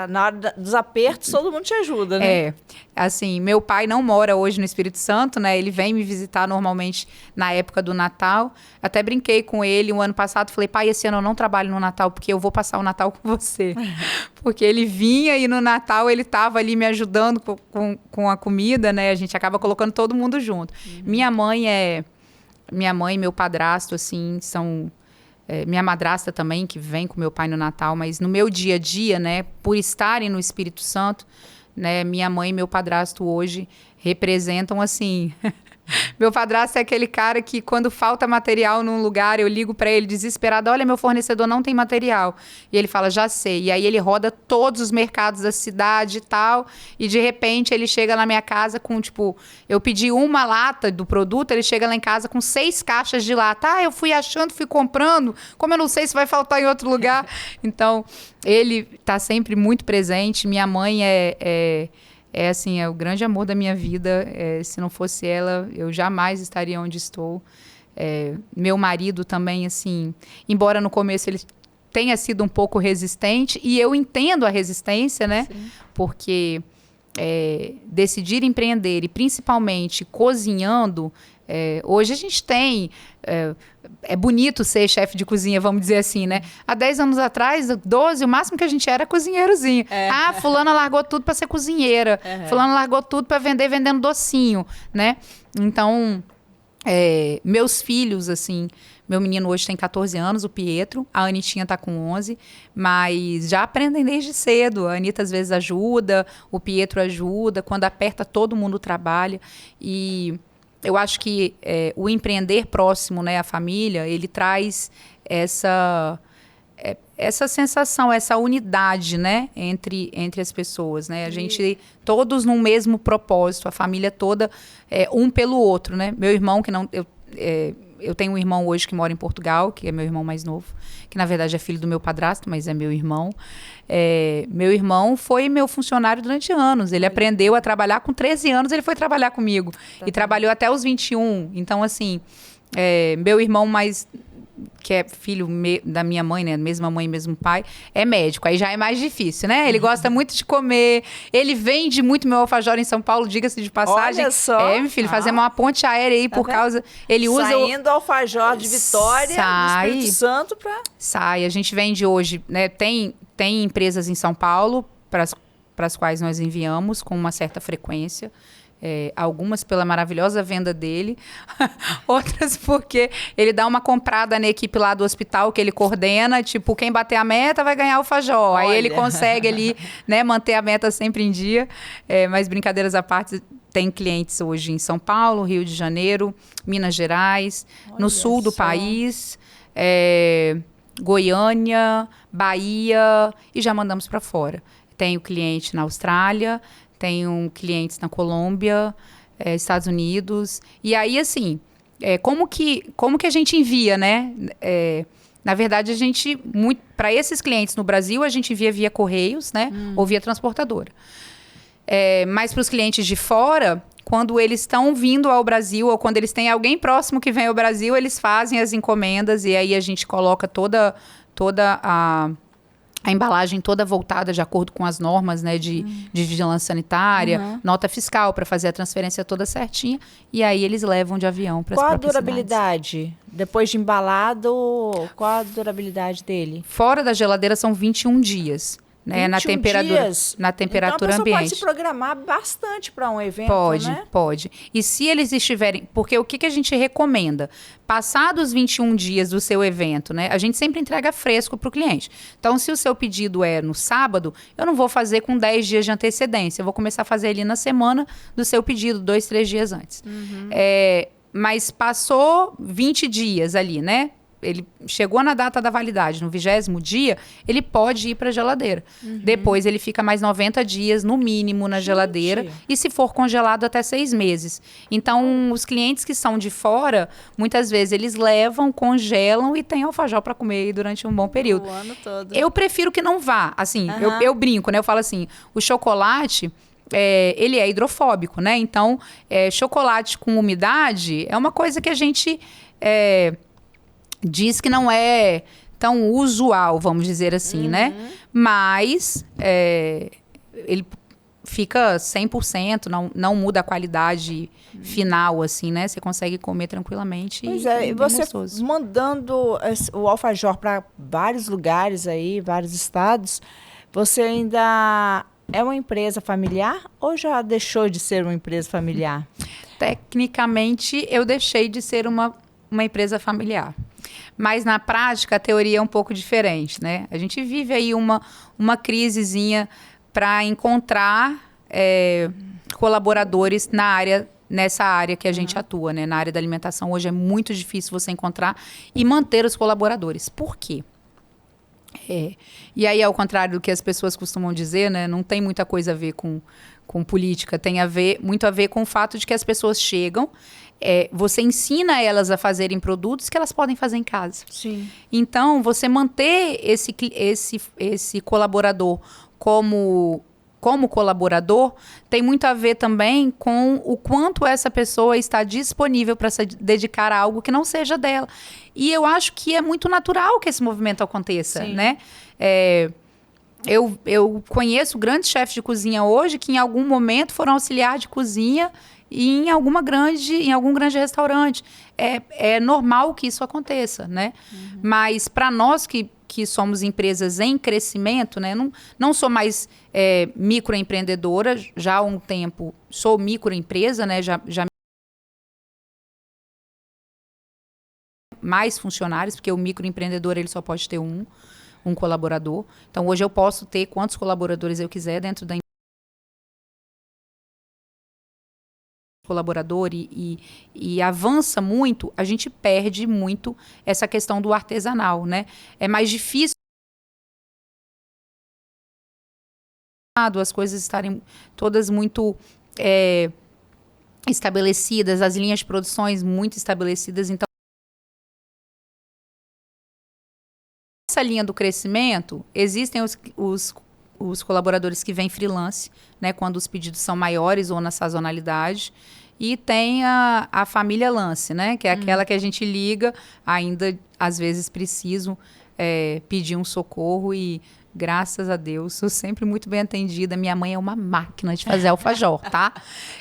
na hora dos apertos, todo mundo te ajuda, né? Assim, meu pai não mora hoje no Espírito Santo, né? Ele vem me visitar normalmente na época do Natal. Até brinquei com ele um ano passado, falei, pai, esse ano eu não trabalho no Natal, porque eu vou passar o Natal com você. Porque ele vinha e no Natal ele estava ali me ajudando com a comida, né? A gente acaba colocando todo mundo junto. Minha mãe e meu padrasto, assim, são... minha madrasta também, que vem com meu pai no Natal, mas no meu dia a dia, né, por estarem no Espírito Santo, né, minha mãe e meu padrasto hoje representam, assim... Meu padrasto é aquele cara que, quando falta material num lugar, eu ligo para ele desesperado, olha, meu fornecedor não tem material. E ele fala, já sei. E aí ele roda todos os mercados da cidade e tal, e de repente ele chega na minha casa com, tipo, eu pedi uma lata do produto, ele chega lá em casa com 6 caixas de lata. Eu fui achando, fui comprando, como eu não sei se vai faltar em outro lugar. Então, ele tá sempre muito presente. Minha mãe assim, é o grande amor da minha vida. Se não fosse ela, eu jamais estaria onde estou. Meu marido também, assim, embora no começo ele tenha sido um pouco resistente, e eu entendo a resistência, né? Sim. Porque decidir empreender, e principalmente cozinhando, hoje a gente tem... É bonito ser chefe de cozinha, vamos dizer assim, né? Há 10 anos atrás, 12, o máximo que a gente era cozinheirozinho. Fulana largou tudo para ser cozinheira. Fulana largou tudo para vendendo docinho, né? Então, meus filhos, assim... Meu menino hoje tem 14 anos, o Pietro. A Anitinha tá com 11. Mas já aprendem desde cedo. A Anita às vezes ajuda, o Pietro ajuda. Quando aperta, todo mundo trabalha. E... eu acho que o empreender próximo, né, à família, ele traz essa sensação, essa unidade, né, entre as pessoas, né? A gente, todos no mesmo propósito, a família toda, um pelo outro, né? Meu irmão, que não... Eu tenho um irmão hoje que mora em Portugal, que é meu irmão mais novo, que na verdade é filho do meu padrasto, mas é meu irmão. Meu irmão foi meu funcionário durante anos. Ele aprendeu a trabalhar com 13 anos, ele foi trabalhar comigo. E trabalhou até os 21. Então, assim, meu irmão mais... que é filho da minha mãe, né? Mesma mãe, mesmo pai, é médico. Aí já é mais difícil, né? Ele gosta muito de comer. Ele vende muito meu alfajor em São Paulo, diga-se de passagem. Olha só. Meu filho, fazemos uma ponte aérea aí por causa... Ele usa... Saindo alfajor de Vitória, do Espírito Santo para... Sai. A gente vende hoje, né? Tem empresas em São Paulo para as quais nós enviamos com uma certa frequência. Algumas pela maravilhosa venda dele, outras porque ele dá uma comprada na equipe lá do hospital que ele coordena, tipo, quem bater a meta vai ganhar o alfajor. Aí ele consegue ali, né, manter a meta sempre em dia. Mas brincadeiras à parte, tem clientes hoje em São Paulo, Rio de Janeiro, Minas Gerais, no sul do país, Goiânia, Bahia, e já mandamos para fora. Tenho cliente na Austrália, tenho clientes na Colômbia, Estados Unidos. E aí, assim, como que a gente envia, né? Na verdade, para esses clientes no Brasil, a gente envia via Correios, né? Ou via transportadora. Mas para os clientes de fora, quando eles estão vindo ao Brasil, ou quando eles têm alguém próximo que vem ao Brasil, eles fazem as encomendas e aí a gente coloca toda a embalagem toda voltada de acordo com as normas, né, de vigilância sanitária, nota fiscal, para fazer a transferência toda certinha. E aí eles levam de avião para as próprias Qual a durabilidade? Depois de embalado, qual a durabilidade dele? Fora da geladeira são 21 dias. Né, na temperatura ambiente. Então, a pessoa pode se programar bastante para um evento, né? Pode. E se eles estiverem... Porque o que a gente recomenda? Passados 21 dias do seu evento, né? A gente sempre entrega fresco para o cliente. Então, se o seu pedido é no sábado, eu não vou fazer com 10 dias de antecedência. Eu vou começar a fazer ali na semana do seu pedido, 2, 3 dias antes. Mas passou 20 dias ali, né? Ele chegou na data da validade, no 20º dia, ele pode ir para a geladeira. Depois ele fica mais 90 dias, no mínimo, na geladeira. E se for congelado, até 6 meses. Então, os clientes que são de fora, muitas vezes eles levam, congelam e tem alfajor para comer durante um bom período. O ano todo. Eu prefiro que não vá. Assim, eu brinco, né? Eu falo assim, o chocolate... ele é hidrofóbico, né? Então, chocolate com umidade é uma coisa que a gente... diz que não é tão usual, vamos dizer assim, né? Mas ele fica 100%, não muda a qualidade final, assim, né? Você consegue comer tranquilamente. Pois e você gostoso. Mandando o alfajor para vários lugares aí, vários estados, você ainda é uma empresa familiar ou já deixou de ser uma empresa familiar? Tecnicamente, eu deixei de ser uma empresa familiar. Mas, na prática, a teoria é um pouco diferente, né? A gente vive aí uma crisezinha para encontrar colaboradores nessa área que a gente atua, né? Na área da alimentação, hoje é muito difícil você encontrar e manter os colaboradores. Por quê? E aí, ao contrário do que as pessoas costumam dizer, né? Não tem muita coisa a ver com política, tem muito a ver com o fato de que as pessoas chegam... você ensina elas a fazerem produtos que elas podem fazer em casa. Sim. Então, você manter esse colaborador como colaborador tem muito a ver também com o quanto essa pessoa está disponível para se dedicar a algo que não seja dela. E eu acho que é muito natural que esse movimento aconteça, né? Eu conheço grandes chefes de cozinha hoje que em algum momento foram auxiliar de cozinha em algum grande restaurante. É normal que isso aconteça, né? Mas para nós que somos empresas em crescimento, né? Não sou mais microempreendedora, já há um tempo sou microempresa, né? Já mais funcionários, porque o microempreendedor ele só pode ter um colaborador. Então, hoje eu posso ter quantos colaboradores eu quiser dentro da colaborador e avança muito, a gente perde muito essa questão do artesanal, né? É mais difícil as coisas estarem todas muito estabelecidas, as linhas de produções muito estabelecidas. Então, essa linha do crescimento, existem os colaboradores que vêm freelance, né, quando os pedidos são maiores ou na sazonalidade. E tem a família lance, né, que é aquela que a gente liga, ainda às vezes preciso pedir um socorro e, graças a Deus, sou sempre muito bem atendida. Minha mãe é uma máquina de fazer alfajor, tá?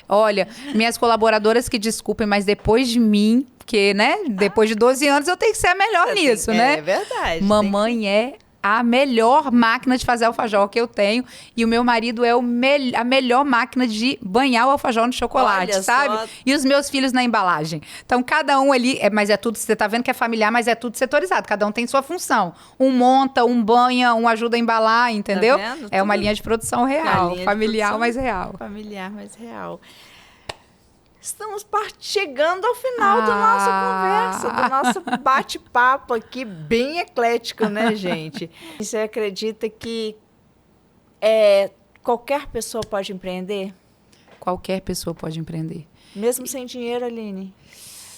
Olha, minhas colaboradoras que desculpem, mas depois de mim, porque, né, depois de 12 anos eu tenho que ser a melhor nisso, né? É verdade. Mamãe é a melhor máquina de fazer alfajor que eu tenho. E o meu marido é a melhor máquina de banhar o alfajor no chocolate, Olha sabe? só. E os meus filhos na embalagem. Então, cada um ali... mas é tudo... Você tá vendo que é familiar, mas é tudo setorizado. Cada um tem sua função. Um monta, um banha, um ajuda a embalar, entendeu? Tá vendo? É uma Tudo- linha de produção real. linha de Familiar, produção mas real. Familiar, mas real. Estamos chegando ao final da nossa conversa, do nosso bate-papo aqui, bem eclético, né, gente? Você acredita que qualquer pessoa pode empreender? Qualquer pessoa pode empreender. Mesmo sem dinheiro, Aline?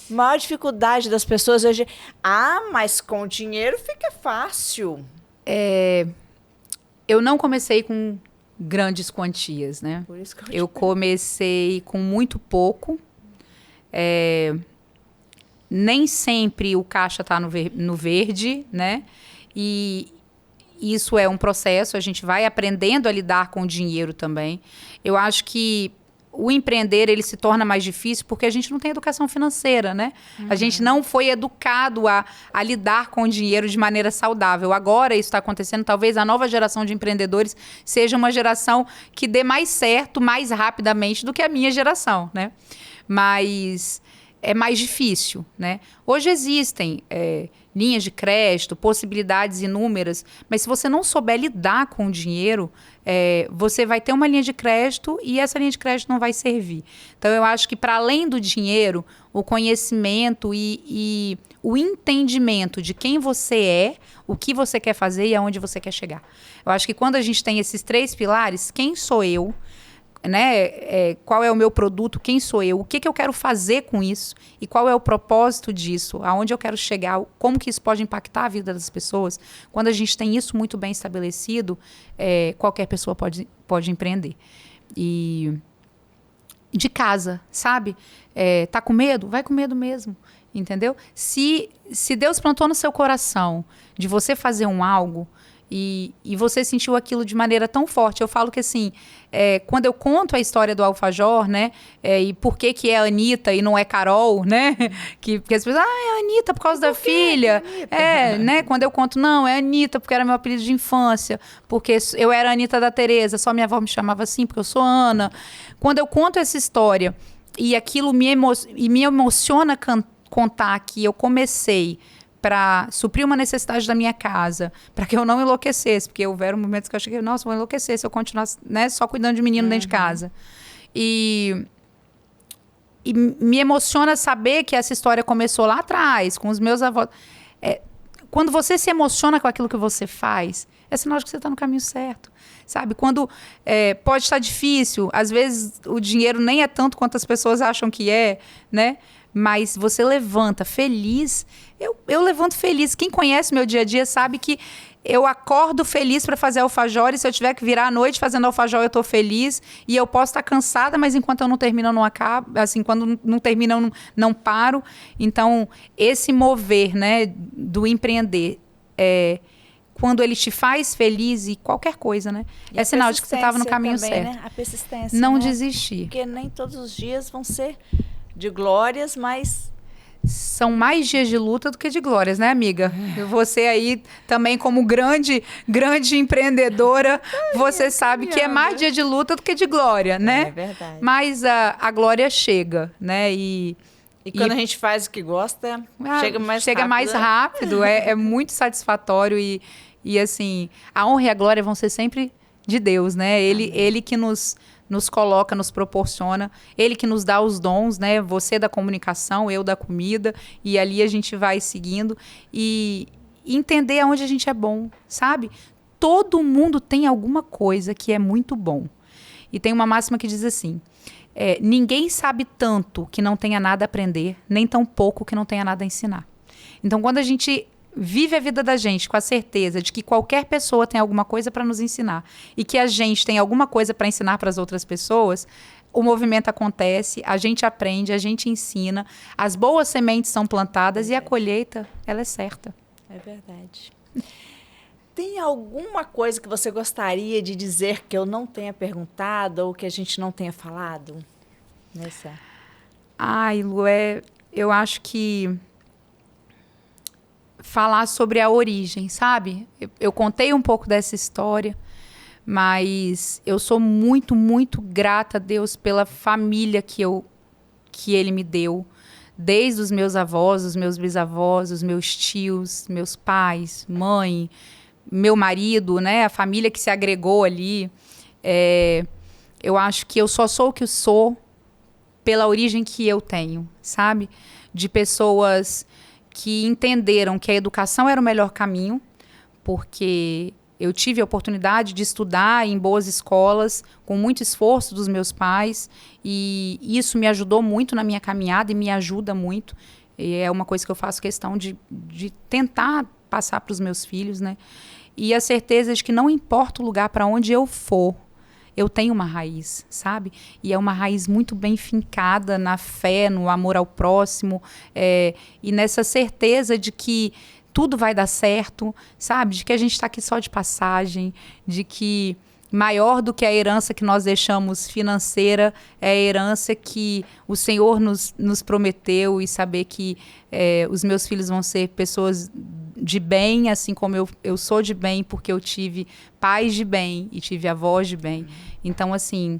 A maior dificuldade das pessoas hoje... mas com dinheiro fica fácil. Eu não comecei com grandes quantias, né? Por isso que Eu comecei com muito pouco. Nem sempre o caixa está no verde, né? E isso é um processo, a gente vai aprendendo a lidar com o dinheiro também. Eu acho que o empreender, ele se torna mais difícil porque a gente não tem educação financeira, né? A gente não foi educado a lidar com o dinheiro de maneira saudável. Agora isso está acontecendo, talvez a nova geração de empreendedores seja uma geração que dê mais certo, mais rapidamente do que a minha geração, né? Mas é mais difícil, né? Hoje existem linhas de crédito, possibilidades inúmeras, mas se você não souber lidar com o dinheiro, você vai ter uma linha de crédito e essa linha de crédito não vai servir. Então, eu acho que para além do dinheiro, o conhecimento e o entendimento de quem você é, o que você quer fazer e aonde você quer chegar. Eu acho que quando a gente tem esses 3 pilares, quem sou eu, né? Qual é o meu produto, quem sou eu, o que eu quero fazer com isso e qual é o propósito disso, aonde eu quero chegar, como que isso pode impactar a vida das pessoas. Quando a gente tem isso muito bem estabelecido, qualquer pessoa pode empreender. E de casa, sabe? Tá com medo? Vai com medo mesmo, entendeu? Se Deus plantou no seu coração de você fazer algo e você sentiu aquilo de maneira tão forte. Eu falo que, assim, quando eu conto a história do alfajor, né? E por que é Anitta e não é Carol, né? Porque as pessoas, é Anitta por causa da filha. Né? Quando eu conto, não, é Anitta porque era meu apelido de infância, porque eu era Anitta da Tereza, só minha avó me chamava assim porque eu sou Ana. Quando eu conto essa história e aquilo me emociona contar que eu comecei para suprir uma necessidade da minha casa, para que eu não enlouquecesse, porque houveram momentos que eu achei que, nossa, vou enlouquecer se eu continuasse, né, só cuidando de menino dentro de casa. E me emociona saber que essa história começou lá atrás, com os meus avós. Quando você se emociona com aquilo que você faz, é sinal de que você está no caminho certo. Sabe? Quando pode estar difícil, às vezes o dinheiro nem é tanto quanto as pessoas acham que é, né? Mas você levanta feliz. Eu levanto feliz. Quem conhece meu dia a dia sabe que eu acordo feliz para fazer alfajor, e se eu tiver que virar à noite fazendo alfajor, eu estou feliz. E eu posso estar cansada, mas enquanto eu não termino, eu não acabo. Assim, quando não termina, eu não paro. Então, esse mover, né, do empreender, quando ele te faz feliz e qualquer coisa, né? É sinal de que você estava no caminho também, certo. Né? A persistência. Não né? desistir. Porque nem todos os dias vão ser de glórias, mas... São mais dias de luta do que de glórias, né, amiga? Você aí também, como grande empreendedora, você sabe que é mais dia de luta do que de glória, né? É verdade. Mas a glória chega, né? E quando a gente faz o que gosta, chega mais rápido. Chega mais rápido, é muito satisfatório e assim, a honra e a glória vão ser sempre de Deus, né? Ele que nos coloca, nos proporciona, ele que nos dá os dons, né? Você da comunicação, eu da comida, e ali a gente vai seguindo e entender aonde a gente é bom, sabe? Todo mundo tem alguma coisa que é muito bom. E tem uma máxima que diz assim, ninguém sabe tanto que não tenha nada a aprender, nem tão pouco que não tenha nada a ensinar. Então, quando a gente vive a vida da gente com a certeza de que qualquer pessoa tem alguma coisa para nos ensinar e que a gente tem alguma coisa para ensinar para as outras pessoas, o movimento acontece, a gente aprende, a gente ensina, as boas sementes são plantadas e a colheita, ela é certa. É verdade. Tem alguma coisa que você gostaria de dizer que eu não tenha perguntado ou que a gente não tenha falado? Ai, Lu, eu acho que falar sobre a origem, sabe? Eu contei um pouco dessa história, mas eu sou muito, muito grata a Deus pela família que Ele me deu. Desde os meus avós, os meus bisavós, os meus tios, meus pais, mãe, meu marido, né? A família que se agregou ali. Eu acho que eu só sou o que eu sou pela origem que eu tenho, sabe? De pessoas que entenderam que a educação era o melhor caminho, porque eu tive a oportunidade de estudar em boas escolas, com muito esforço dos meus pais, e isso me ajudou muito na minha caminhada e me ajuda muito. E é uma coisa que eu faço questão de tentar passar para os meus filhos, né? E a certeza de que não importa o lugar para onde eu for, eu tenho uma raiz, sabe? E é uma raiz muito bem fincada na fé, no amor ao próximo, e nessa certeza de que tudo vai dar certo, sabe? De que a gente está aqui só de passagem, de que maior do que a herança que nós deixamos financeira é a herança que o Senhor nos prometeu, e saber que os meus filhos vão ser pessoas de bem, assim como eu sou de bem, porque eu tive pais de bem e tive avós de bem. Então, assim,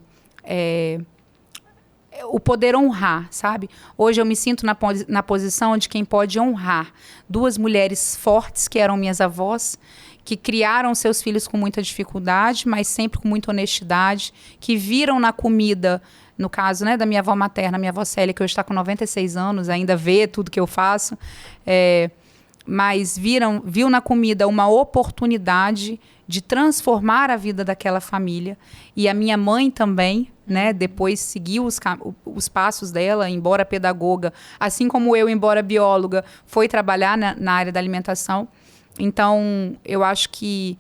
o poder honrar, sabe? Hoje eu me sinto na posição de quem pode honrar duas mulheres fortes, que eram minhas avós, que criaram seus filhos com muita dificuldade, mas sempre com muita honestidade, que viram na comida, no caso, né, da minha avó materna, minha avó Célia, que hoje está com 96 anos, ainda vê tudo que eu faço, mas viu na comida uma oportunidade de transformar a vida daquela família. E a minha mãe também, né, depois seguiu os passos dela, embora pedagoga, assim como eu, embora bióloga, foi trabalhar na área da alimentação. Então, eu acho que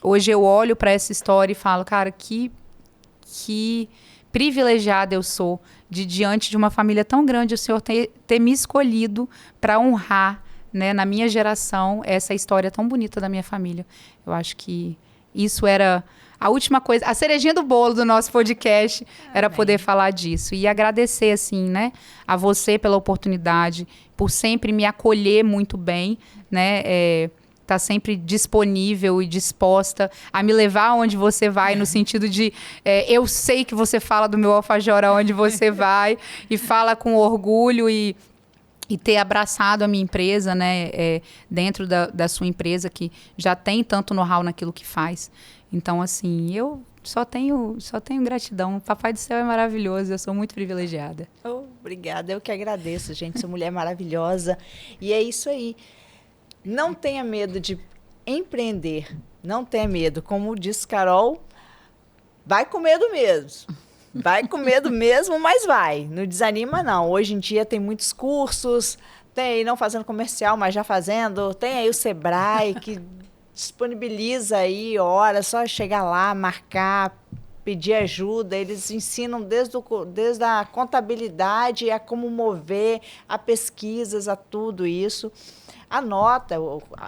hoje eu olho para essa história e falo, cara, que privilegiada eu sou de, diante de uma família tão grande, o Senhor ter me escolhido para honrar, né, na minha geração, essa história tão bonita da minha família. Eu acho que isso era a última coisa, a cerejinha do bolo do nosso podcast. Era poder falar disso. E agradecer, assim, né, a você pela oportunidade, por sempre me acolher muito bem, né, tá sempre disponível e disposta a me levar onde você vai, no sentido de eu sei que você fala do meu alfajor aonde você vai, e fala com orgulho, e ter abraçado a minha empresa, né, dentro da sua empresa, que já tem tanto know-how naquilo que faz. Então, assim, eu só tenho gratidão. O Papai do Céu é maravilhoso, eu sou muito privilegiada. Obrigada, eu que agradeço, gente. Sua mulher maravilhosa. E é isso aí. Não tenha medo de empreender. Não tenha medo. Como disse Carol, vai com medo mesmo. Vai com medo mesmo, mas vai. Não desanima, não. Hoje em dia tem muitos cursos, tem não fazendo comercial, mas já fazendo. Tem aí o Sebrae, que disponibiliza aí horas, só chegar lá, marcar, pedir ajuda. Eles ensinam desde a contabilidade, a como mover, a pesquisas, a tudo isso. Anota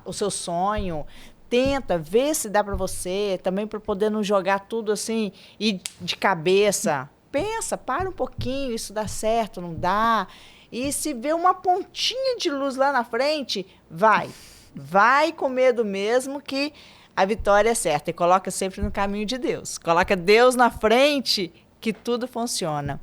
o seu sonho, tenta, vê se dá para você, também para poder não jogar tudo assim e de cabeça. Pensa, para um pouquinho, isso dá certo, não dá. E se vê uma pontinha de luz lá na frente, vai com medo mesmo, que a vitória é certa. E coloca sempre no caminho de Deus. Coloca Deus na frente, que tudo funciona.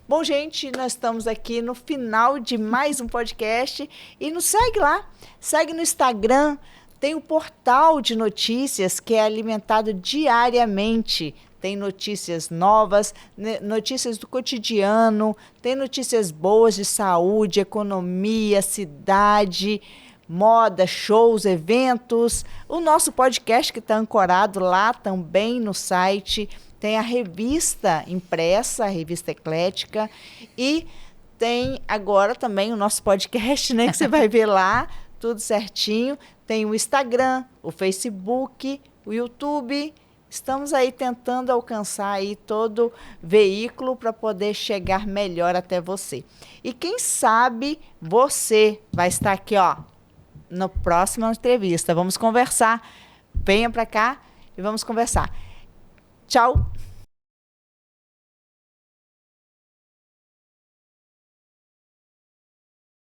Bom, gente, nós estamos aqui no final de mais um podcast, e nos segue lá, segue no Instagram, tem o portal de notícias que é alimentado diariamente, tem notícias novas, notícias do cotidiano, tem notícias boas de saúde, economia, cidade, moda, shows, eventos, o nosso podcast que está ancorado lá também no site. Tem a revista impressa, a revista Eclética, e tem agora também o nosso podcast, né, que você vai ver lá, tudo certinho. Tem o Instagram, o Facebook, o YouTube. Estamos aí tentando alcançar aí todo veículo para poder chegar melhor até você. E quem sabe você vai estar aqui, ó, na próxima entrevista. Vamos conversar. Venha para cá e vamos conversar. Tchau!